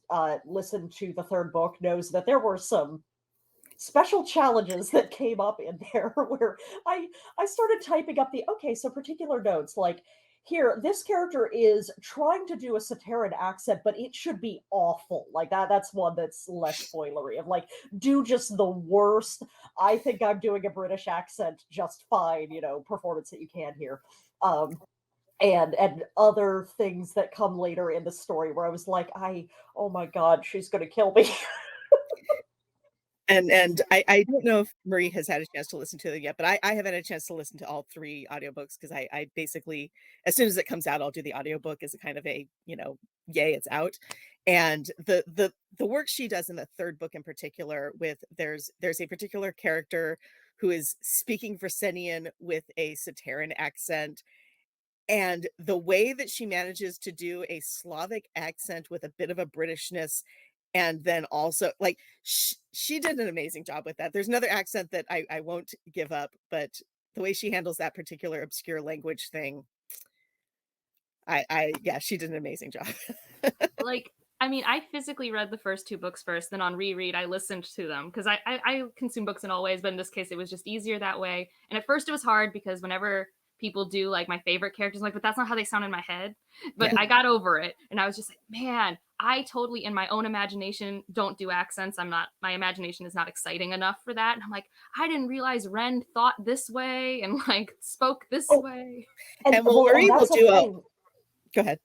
listened to the third book knows that there were some special challenges that came up in there where I started typing up the okay, so particular notes like here, this character is trying to do a Sateran accent, but it should be awful. Like that's one that's less spoilery of like, do just the worst. I think I'm doing a British accent just fine, performance that you can hear. And other things that come later in the story where I was like, oh my god, she's gonna kill me. And I don't know if Marie has had a chance to listen to them yet, but I have had a chance to listen to all 3 audiobooks, because I basically, as soon as it comes out, I'll do the audiobook as a kind of a, yay, it's out. And the work she does in the 3rd book in particular, with there's a particular character who is speaking Fresenian with a Sateran accent, and the way that she manages to do a Slavic accent with a bit of a Britishness, and then also like she did an amazing job with that. There's another accent that I won't give up, but the way she handles that particular obscure language thing, I yeah, she did an amazing job. Like, I mean, I physically read the first 2 books first, then on reread, I listened to them because I consume books in all ways, but in this case, it was just easier that way. And at first, it was hard because whenever people do like my favorite characters, I'm like, but that's not how they sound in my head. But Yeah. I got over it, and I was just like, man, I totally in my own imagination don't do accents. My imagination is not exciting enough for that. And I'm like, I didn't realize Ren thought this way and like spoke this Oh, way. and And well, Marie will that's the do a thing. go ahead.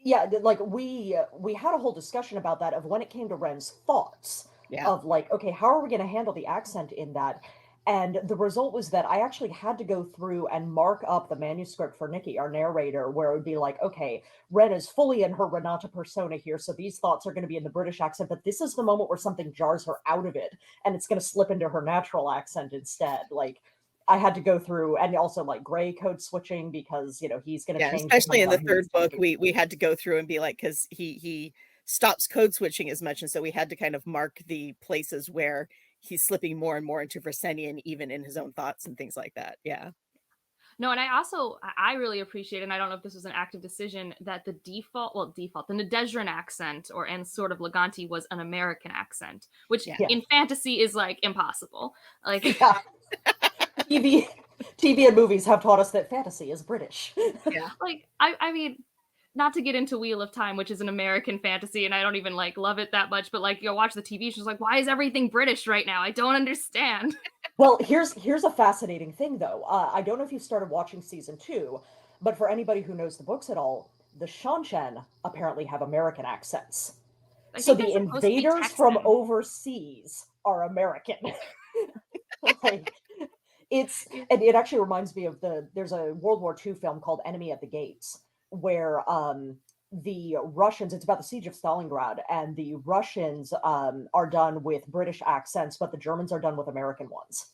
Yeah, like we had a whole discussion about that of when it came to Ren's thoughts Yeah. of like, okay, how are we going to handle the accent in that? And the result was that I actually had to go through and mark up the manuscript for Nikki, our narrator, where it would be like, okay, Ren is fully in her Renata persona here, so these thoughts are going to be in the British accent, but this is the moment where something jars her out of it, and it's going to slip into her natural accent instead. Like, I had to go through, and also like gray code switching because he's going to Yeah, change especially depending in the on who 3rd he's book, talking. we had to go through and be like, because he stops code switching as much, and so we had to kind of mark the places where he's slipping more and more into Fresenian, even in his own thoughts and things like that. Yeah. No, and I really appreciate, and I don't know if this was an active decision, that the the Nadezhran accent and sort of Leganti was an American accent, which Yeah. Yeah. in fantasy is like impossible. Like, Yeah. TV, TV and movies have taught us that fantasy is British. Yeah. like I mean, not to get into Wheel of Time, which is an American fantasy, and I don't even like love it that much, but like you'll watch the TV shows, like, why is everything British right now? I don't understand. Well, here's a fascinating thing though. I don't know if you started watching season 2, but for anybody who knows the books at all, the Shanshan apparently have American accents. I So think they're the supposed to be invaders from Texan. overseas are American. Like, it's Yeah. and it actually reminds me of there's a World War II film called Enemy at the Gates, where the Russians, it's about the siege of Stalingrad, and the Russians are done with British accents, but the Germans are done with American ones.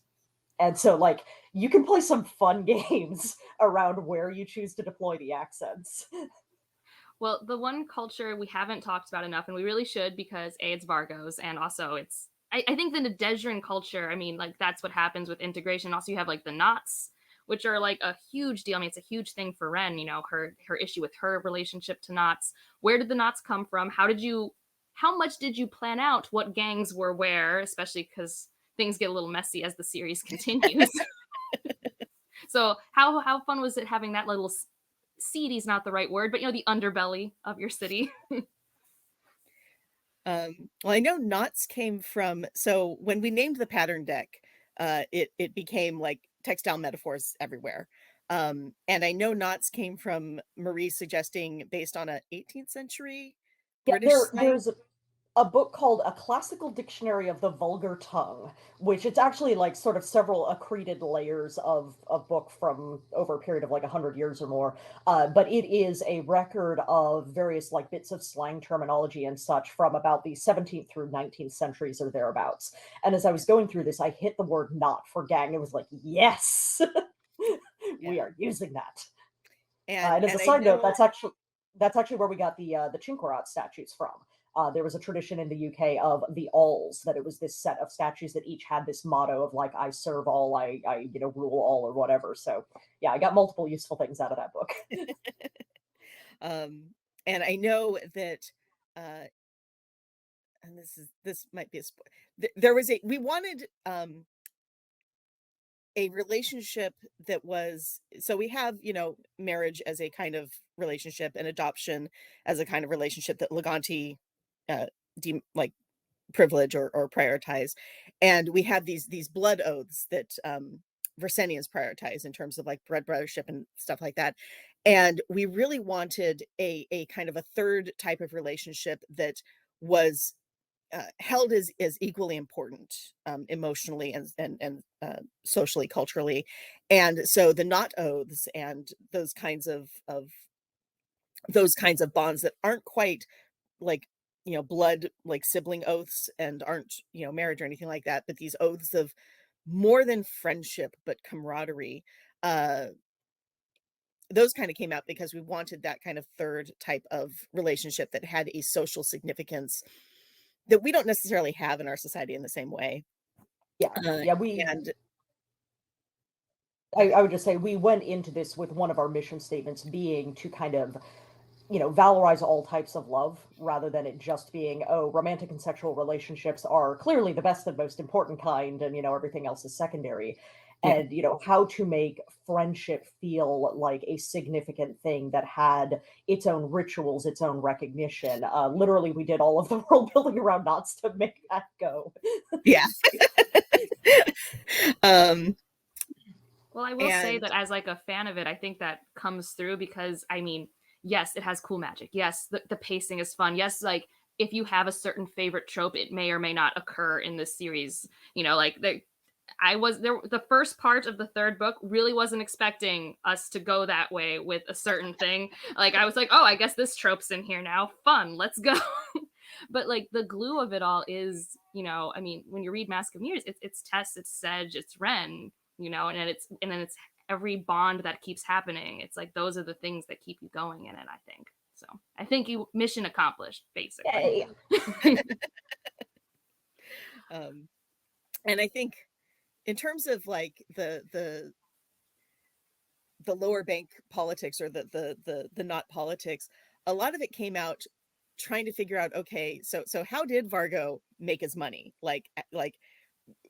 And so, like, you can play some fun games around where you choose to deploy the accents. Well, the one culture we haven't talked about enough, and we really should because A, it's Vargos, and also I think the Nadezhran culture, I mean, like, that's what happens with integration. Also, you have, like, the Knots, which are, like, a huge deal. I mean, it's a huge thing for Ren, her issue with her relationship to Knots. Where did the Knots come from? How much did you plan out what gangs were where, especially because things get a little messy as the series continues? So how fun was it having that little seedy's not the right word, but the underbelly of your city? Well, I know knots came from, so when we named the pattern deck, it became like textile metaphors everywhere. And I know knots came from Marie suggesting based on a 18th century Yeah, British site. there's a book called A Classical Dictionary of the Vulgar Tongue, which it's actually like sort of several accreted layers of book from over a period of like 100 years or more. But it is a record of various like bits of slang terminology and such from about the 17th through 19th centuries or thereabouts. And as I was going through this, I hit the word "not" for gang. It was like, yes, we Yeah. are using that. And And as a and I side note, know, that's actually where we got the Chinkorat statues from. There was a tradition in the UK of the alls, that it was this set of statues that each had this motto of like "I serve all, I rule all" or whatever. So yeah, I got multiple useful things out of that book. um and I know that uh and this might be a there was a we wanted a relationship that was, so we have, marriage as a kind of relationship and adoption as a kind of relationship that Leganti uh like privilege or prioritize. And we have these blood oaths that Versenians prioritize in terms of like blood brothership and stuff like that. And we really wanted a kind of a third type of relationship that was held as equally important emotionally and socially, culturally. And so the not oaths and those kinds of bonds that aren't quite like, blood, like sibling oaths, and aren't, marriage or anything like that, but these oaths of more than friendship but camaraderie, uh those kind of came out because we wanted that kind of third type of relationship that had a social significance that we don't necessarily have in our society in the same way. Yeah, Uh, yeah. and I would just say we went into this with one of our mission statements being to kind of valorize all types of love rather than it just being, oh, romantic and sexual relationships are clearly the best and most important kind, and, everything else is secondary. yeah, And, how to make friendship feel like a significant thing that had its own rituals, its own recognition. Literally, we did all of the world building around knots to make that go. yeah. um Well, I will say and that as like a fan of it, I think that comes through because I mean, yes, it has cool magic. Yes, the pacing is fun. Yes, like if you have a certain favorite trope, it may or may not occur in this series. Like I was there. The first part of the third book really wasn't expecting us to go that way with a certain thing. Like I was like, oh, I guess this trope's in here now. Fun, let's go. But like the glue of it all is, I mean, when you read Mask of Mirrors, it's Tess, it's Sedge, it's Ren, and then it's every bond that keeps happening. It's like those are the things that keep you going in it, I think. So I think you mission accomplished, basically. Yay. um and I think in terms of like the lower bank politics, or the not politics, a lot of it came out trying to figure out, okay, so how did Vargo make his money, like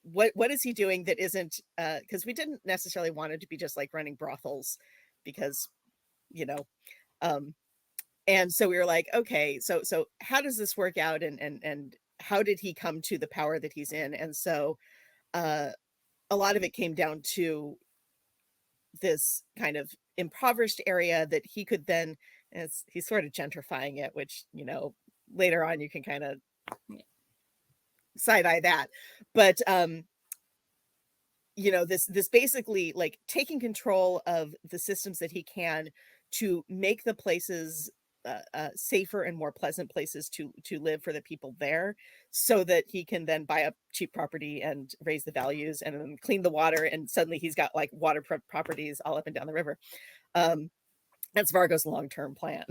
what is he doing that isn't, because we didn't necessarily want it to be just like running brothels, because you know um and so we were like, okay, so how does this work out, and how did he come to the power that he's in? And so uh a lot of it came down to this kind of impoverished area that he could then He's sort of gentrifying it, which, you know, later on you can kind of side eye that. But you know, this basically like taking control of the systems that he can to make the places safer and more pleasant places to live for the people there, so that he can then buy up cheap property and raise the values and then clean the water, and suddenly he's got like water properties all up and down the river. That's Vargo's long-term plan.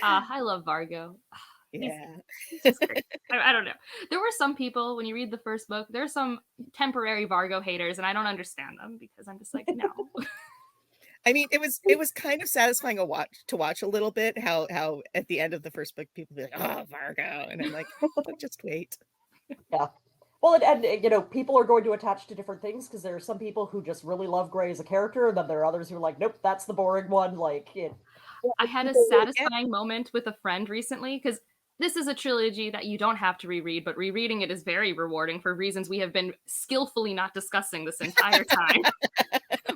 I love Vargo. Yeah. He's just great. I don't know. There were some people, when you read the first book, there's some temporary Vargo haters, and I don't understand them because I'm just like, no. I mean, it was kind of satisfying to watch a little bit how at the end of the first book people be like, oh, Vargo, and I'm like, just wait. Yeah. Well, and you know, people are going to attach to different things because there are some people who just really love Gray as a character, and then there are others who are like, nope, that's the boring one. Like it. I had a satisfying moment with a friend recently because this is a trilogy that you don't have to reread, but rereading it is very rewarding for reasons we have been skillfully not discussing this entire time.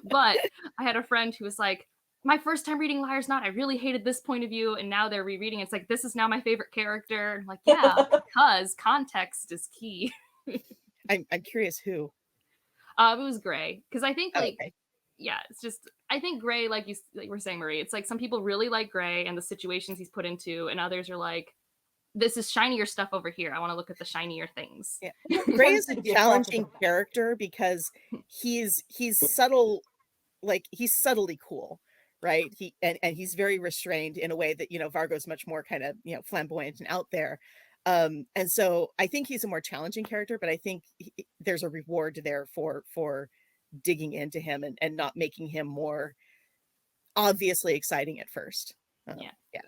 But I had a friend who was like, my first time reading Liar's Knot, I really hated this point of view, and now they're rereading. It's like, this is now my favorite character. I'm like, yeah, because context is key. I'm curious who. It was Gray because I think like, Okay. yeah, it's just I think Gray, like you were saying, Marie. It's like some people really like Gray and the situations he's put into, and others are like, this is shinier stuff over here. I want to look at the shinier things. Yeah. He Gray tends is a to be challenging attractive. character because he's subtle, like he's subtly cool, right? And he's very restrained in a way that, you know, Vargo's much more kind of, you know, flamboyant and out there. And so I think he's a more challenging character, but I think there's a reward there for digging into him and not making him more obviously exciting at first. Yeah. Yeah.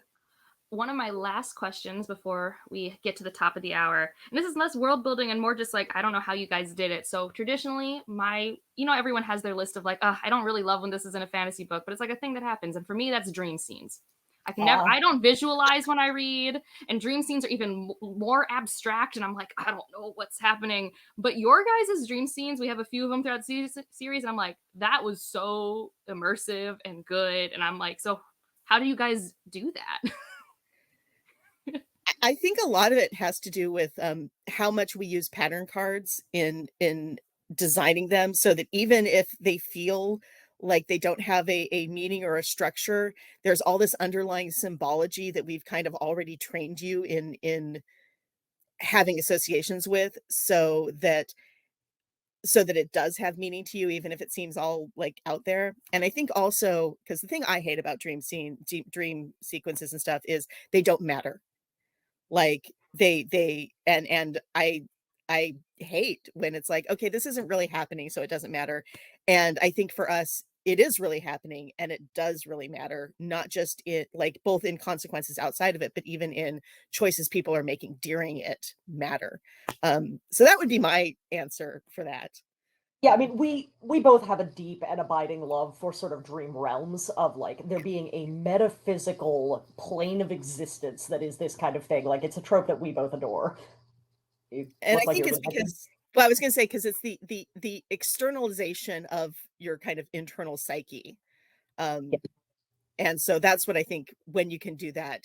One of my last questions before we get to the top of the hour, and this is less world building and more just like, I don't know how you guys did it. So traditionally, everyone has their list of like, I don't really love when this is in a fantasy book, but it's like a thing that happens. And for me, that's dream scenes. I don't visualize when I read, and dream scenes are even more abstract. And I'm like, I don't know what's happening. But your guys' dream scenes, we have a few of them throughout the series. And I'm like, that was so immersive and good. And I'm like, so how do you guys do that? I think a lot of it has to do with how much we use pattern cards in designing them, so that even if they feel like they don't have a meaning or a structure, there's all this underlying symbology that we've kind of already trained you in having associations with, so that it does have meaning to you, even if it seems all like out there. And I think also, because the thing I hate about dream sequences and stuff is they don't matter. Like they and I hate when it's like, okay, this isn't really happening, so it doesn't matter. And I think for us, it is really happening and it does really matter, not just it like both in consequences outside of it, but even in choices people are making during it matter. So that would be my answer for that. Yeah, I mean, we both have a deep and abiding love for sort of dream realms of like there being a metaphysical plane of existence that is this kind of thing. Like it's a trope that we both adore. You And look I like think you're it's going to. because, well, I was going to say, because it's the externalization of your kind of internal psyche. Yeah. And so that's what I think, when you can do that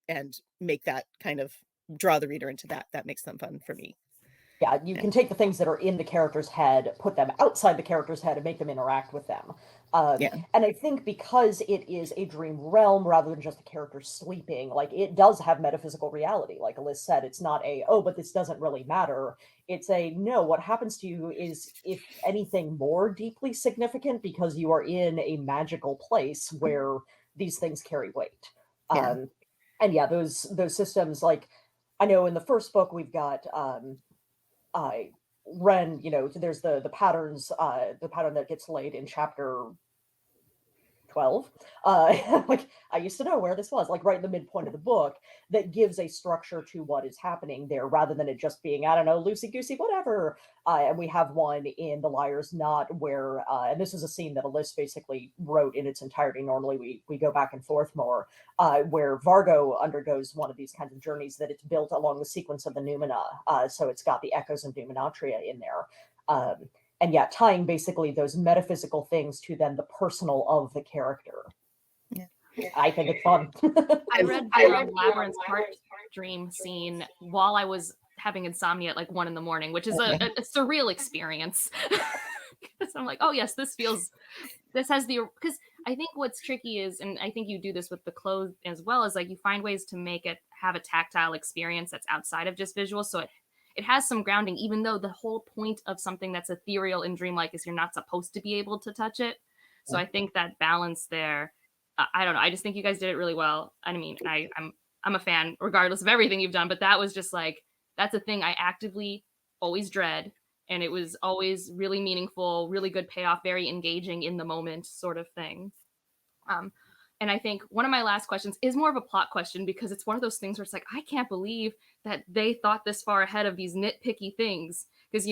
and make that kind of draw the reader into that, that makes them fun for me. Yeah, you Yeah. can take the things that are in the character's head, put them outside the character's head, and make them interact with them. Yeah. And I think because it is a dream realm rather than just a character sleeping, like it does have metaphysical reality. Like Alyssa said, it's not a, oh, but this doesn't really matter. It's a, no, what happens to you is, if anything, more deeply significant because you are in a magical place where these things carry weight. Yeah. And yeah, those systems, like, I know in the first book we've got I Ren, you know, there's the patterns, the pattern that gets laid in chapter 12. Like I used to know where this was, like right in the midpoint of the book, that gives a structure to what is happening there rather than it just being, I don't know, loosey goosey, whatever. And we have one in The Liar's Knot where, and this is a scene that Alyssa basically wrote in its entirety. Normally we go back and forth more, where Vargo undergoes one of these kinds of journeys that it's built along the sequence of the Numina. So it's got the echoes of numenatria in there. And yeah, tying basically those metaphysical things to then the personal of the character. I think it's fun. I read the Labyrinth's heart dream scene while I was having insomnia at like 1 a.m, which is a surreal experience. Because I'm like, oh yes, this has because I think what's tricky is, and I think you do this with the clothes as well, is like you find ways to make it have a tactile experience that's outside of just visual. So it has some grounding, even though the whole point of something that's ethereal and dreamlike is you're not supposed to be able to touch it. So I think that balance there, I don't know. I just think you guys did it really well. I mean, I'm a fan regardless of everything you've done, but that was just like, that's a thing I actively always dread. And it was always really meaningful, really good payoff, very engaging in the moment sort of thing. And I think one of my last questions is more of a plot question, because it's one of those things where it's like, I can't believe that they thought this far ahead of these nitpicky things. Because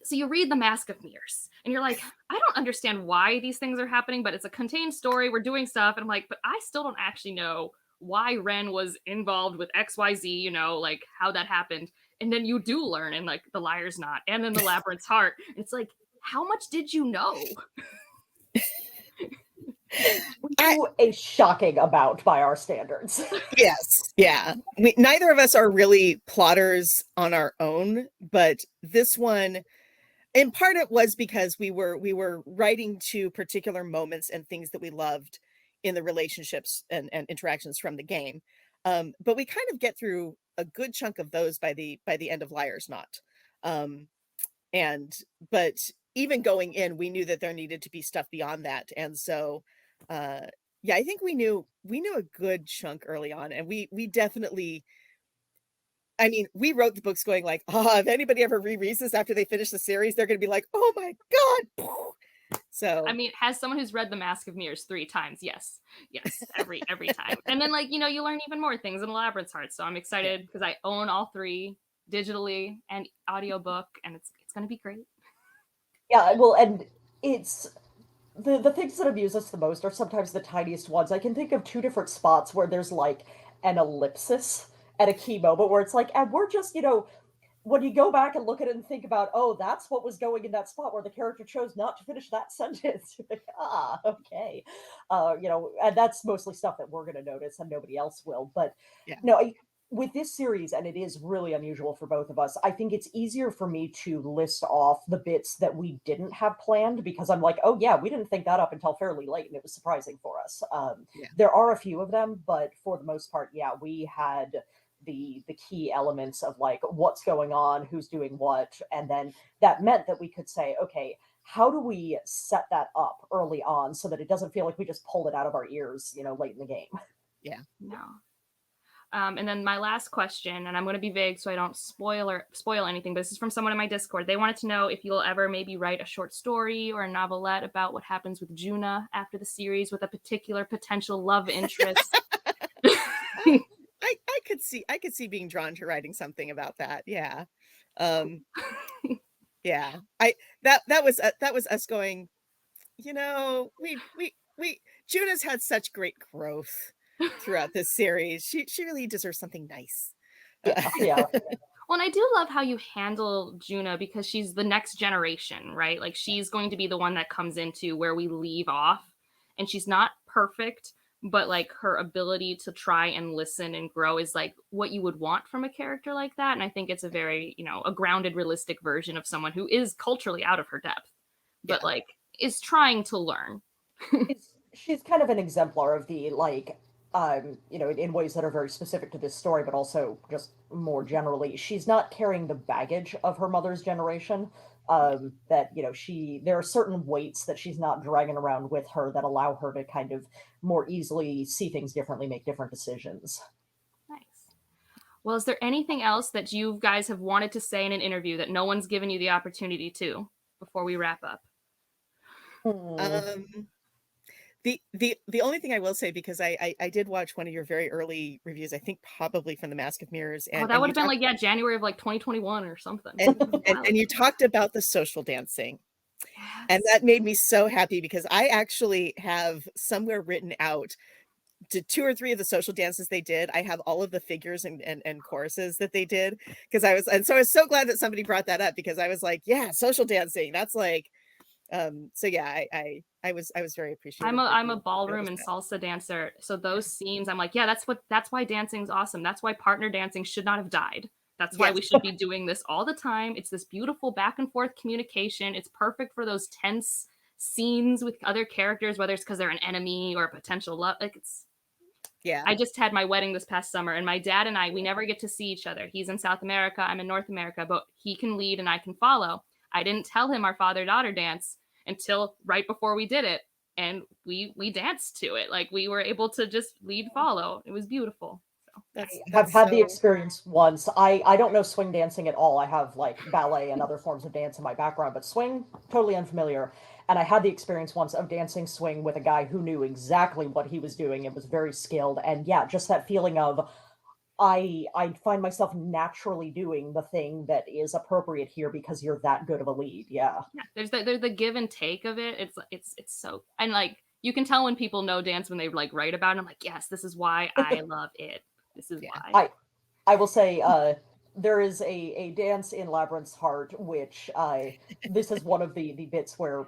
so you read The Mask of Mirrors and you're like, I don't understand why these things are happening, but it's a contained story. We're doing stuff. And I'm like, but I still don't actually know why Ren was involved with XYZ, like how that happened. And then you do learn in like The Liar's Knot and then The Labyrinth's Heart. It's like, how much did you know? We do a shocking amount by our standards. Yes. Yeah. Neither of us are really plotters on our own, but this one, in part it was because we were writing to particular moments and things that we loved in the relationships and interactions from the game. But we kind of get through a good chunk of those by the end of Liar's Knot. But even going in, we knew that there needed to be stuff beyond that. And so yeah, I think we knew a good chunk early on, and we definitely, I mean, we wrote the books going like, if anybody ever rereads this after they finish the series, they're going to be like, oh my God. So, I mean, as someone who's read The Mask of Mirrors 3 times, yes, every time. And then like, you learn even more things in Labyrinth's Heart. So I'm excited because I own all 3 digitally and audiobook, and it's going to be great. Yeah, well, and it's the things that amuse us the most are sometimes the tiniest ones. I can think of 2 different spots where there's like an ellipsis at a key moment where it's like, and we're just, when you go back and look at it and think about, oh, that's what was going in that spot where the character chose not to finish that sentence. You're like, okay. And that's mostly stuff that we're going to notice and nobody else will. But yeah. no, with this series, and it is really unusual for both of us, I think it's easier for me to list off the bits that we didn't have planned, because I'm like, oh yeah, we didn't think that up until fairly late, and it was surprising for us. There are a few of them, but for the most part, yeah, we had the key elements of like what's going on, who's doing what, and then that meant that we could say, okay, how do we set that up early on so that it doesn't feel like we just pulled it out of our ears, late in the game. Yeah. No. And then my last question, and I'm going to be vague so I don't spoil anything, but this is from someone in my Discord. They wanted to know if you'll ever maybe write a short story or a novelette about what happens with Juna after the series with a particular potential love interest. I could see being drawn to writing something about that. Yeah. Yeah. That was us going, we Juna's had such great growth throughout this series. She really deserves something nice. Yeah. Well, and I do love how you handle Juna, because she's the next generation, right? Like she's going to be the one that comes into where we leave off, and she's not perfect, but like her ability to try and listen and grow is like what you would want from a character like that. And I think it's a very, a grounded, realistic version of someone who is culturally out of her depth, but like is trying to learn. She's kind of an exemplar of the like in ways that are very specific to this story, but also just more generally, she's not carrying the baggage of her mother's generation. That there are certain weights that she's not dragging around with her that allow her to kind of more easily see things differently, make different decisions. Nice. Well, is there anything else that you guys have wanted to say in an interview that no one's given you the opportunity to before we wrap up? The only thing I will say, because I did watch one of your very early reviews, I think probably from The Mask of Mirrors. And that would have been January of 2021 or something. And you talked about the social dancing. Yes. And that made me so happy, because I actually have somewhere written out to 2 or 3 of the social dances they did. I have all of the figures and choruses that they did, because I was so glad that somebody brought that up, because I was like, yeah, social dancing. That's like, So yeah, I was very I'm appreciative a that I'm a you ballroom noticed and that. salsa dancer. So those scenes, I'm like, yeah, that's why dancing's awesome. That's why partner dancing should not have died. That's why Yes. we should be doing this all the time. It's this beautiful back and forth communication. It's perfect for those tense scenes with other characters, whether it's because they're an enemy or a potential love. Like it's Yeah. I just had my wedding this past summer, and my dad and I, we never get to see each other. He's in South America, I'm in North America, but he can lead and I can follow. I didn't tell him our father daughter dance until right before we did it, and we danced to it. Like we were able to just lead follow. It was beautiful. So That's I have that's had the so experience once. I don't know swing dancing at all. I have like ballet and other forms of dance in my background, but swing, totally unfamiliar. And I had the experience once of dancing swing with a guy who knew exactly what he was doing and was very skilled. And yeah, just that feeling of I find myself naturally doing the thing that is appropriate here because you're that good of a lead. Yeah. yeah, there's the give and take of it. It's so, and like you can tell when people know dance when they like write about it. I'm like, yes, this is why I love it. This is yeah. why. I will say there is a dance in Labyrinth's Heart, which this is one of the bits where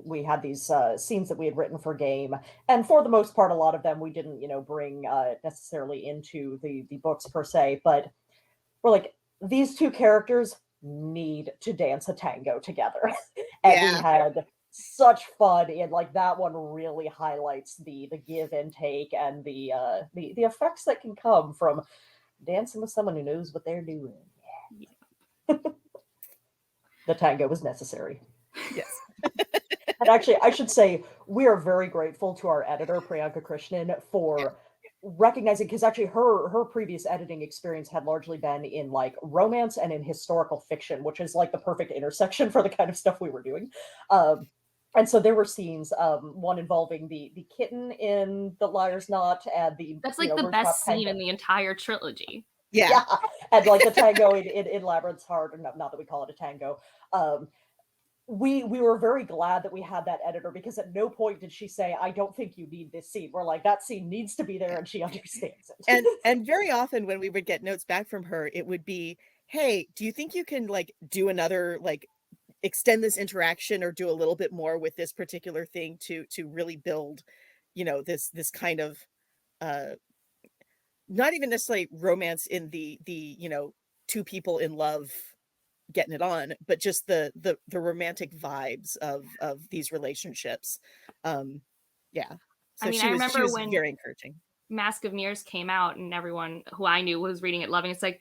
we had these scenes that we had written for game, and for the most part, a lot of them we didn't bring necessarily into the books per se, but we're like these two characters need to dance a tango together, and we Yeah. had such fun in like that one really highlights the give and take and the effects that can come from dancing with someone who knows what they're doing. The tango was necessary. Yes. And actually, I should say we are very grateful to our editor, Priyanka Krishnan, Yeah. for recognizing because actually her previous editing experience had largely been in like romance and in historical fiction, which is like the perfect intersection for the kind of stuff we were doing. Um, and so there were scenes, one involving the kitten in The Liar's Knot and the That's like the rooftop best scene tango. in the entire trilogy. Yeah. Yeah, and like the tango in Labyrinth's Heart, or not that we call it a tango. Um, we were very glad that we had that editor because at no point did she say, "I don't think you need this scene." We're like, that scene needs to be there, Yeah. and she understands it. And very often when we would get notes back from her, it would be, "Hey, do you think you can like do another like extend this interaction or do a little bit more with this particular thing to really build, this kind of uh not even necessarily romance in the two people in love getting it on, but just the romantic vibes of these relationships." Um, yeah. I So mean, she I was remember when very encouraging. Mask of Mirrors came out and everyone who I knew was reading it loving it. It's like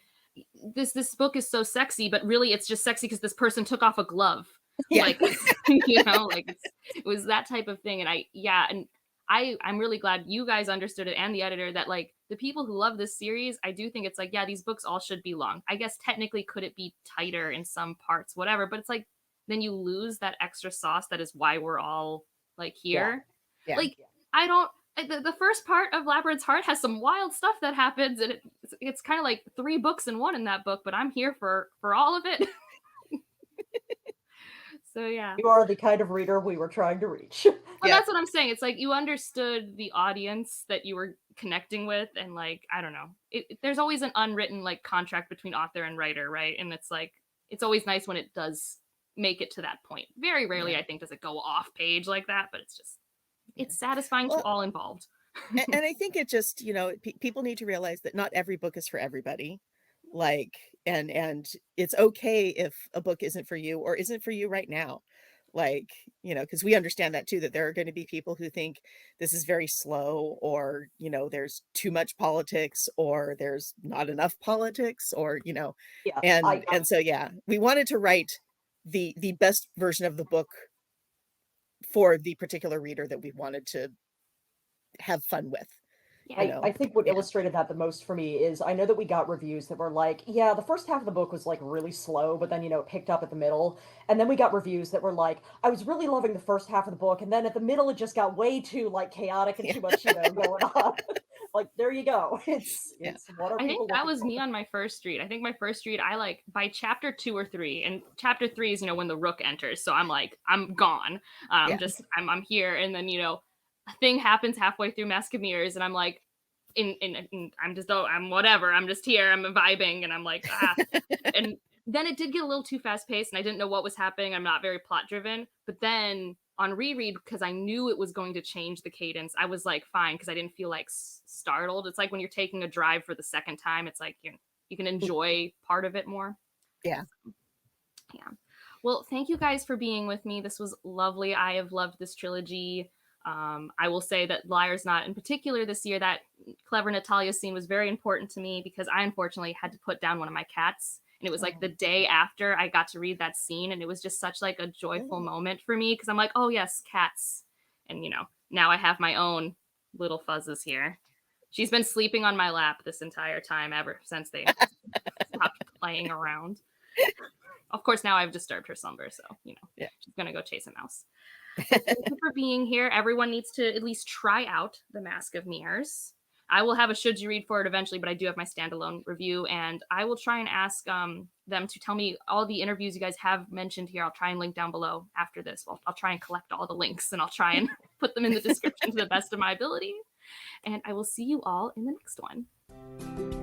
this book is so sexy, but really it's just sexy because this person took off a glove. Yeah. Like like it was that type of thing. And I'm really glad you guys understood it and the editor that like the people who love this series, I do think it's like, yeah, these books all should be long. I guess technically could it be tighter in some parts, whatever, but it's like then you lose that extra sauce that is why we're all like Yeah, here. Yeah. Like I don't the first part of Labyrinth's Heart has some wild stuff that happens, and it's kind of like three books in one in that book. But I'm here for all of it. So yeah, you are the kind of reader we were trying to reach. well, Yeah. that's what I'm saying. It's like you understood the audience that you were connecting with, and like I don't know, there's always an unwritten like contract between author and writer, right? And it's like it's always nice when it does make it to that point. Very rarely, Yeah. I think, does it go off page like that, but Yeah. it's satisfying to Well, all involved. and I think it just, people need to realize that not every book is for everybody. Like, and it's okay if a book isn't for you or isn't for you right now. Like, because we understand that too, that there are going to be people who think this is very slow, or, there's too much politics, or there's not enough politics, or, Yeah, and so yeah, we wanted to write the best version of the book for the particular reader that we wanted to have fun with, Yeah, I think what Yeah. illustrated that the most for me is I know that we got reviews that were like, yeah, the first half of the book was like really slow, but then, it picked up at the middle. And then we got reviews that were like, I was really loving the first half of the book. And then at the middle, it just got way too like chaotic and Yeah. too much, going on. Like, there you go. Yeah. It's what are I people think that looking was me for? on my first read. I think my first read, I like by chapter 2 or 3, and chapter 3 is when the rook enters. So I'm like, I'm gone. Yeah. I'm here, and then a thing happens halfway through Mask of Mirrors, and I'm like, I'm just I'm whatever. I'm just here. I'm vibing, and I'm like and then it did get a little too fast paced and I didn't know what was happening. I'm not very plot driven. But then on reread, because I knew it was going to change the cadence, I was like, fine, because I didn't feel like startled. It's like when you're taking a drive for the second time, it's like you can enjoy part of it more. Yeah. Yeah. Well, thank you guys for being with me. This was lovely. I have loved this trilogy. I will say that Liar's Not in particular this year, that clever Natalia scene was very important to me because I unfortunately had to put down one of my cats. And it was like Oh, the day after I got to read that scene. And it was just such like a joyful really? moment for me because I'm like, oh, yes, cats. And, now I have my own little fuzzes here. She's been sleeping on my lap this entire time ever since they stopped playing around. Of course, now I've disturbed her slumber, so Yeah. she's gonna go chase a mouse. But thank you for being here. Everyone needs to at least try out The Mask of Mirrors. I will have a should you read for it eventually, but I do have my standalone review, and I will try and ask them to tell me all the interviews you guys have mentioned here. I'll try and link down below after this. I'll try and collect all the links, and I'll try and put them in the description to the best of my ability. And I will see you all in the next one.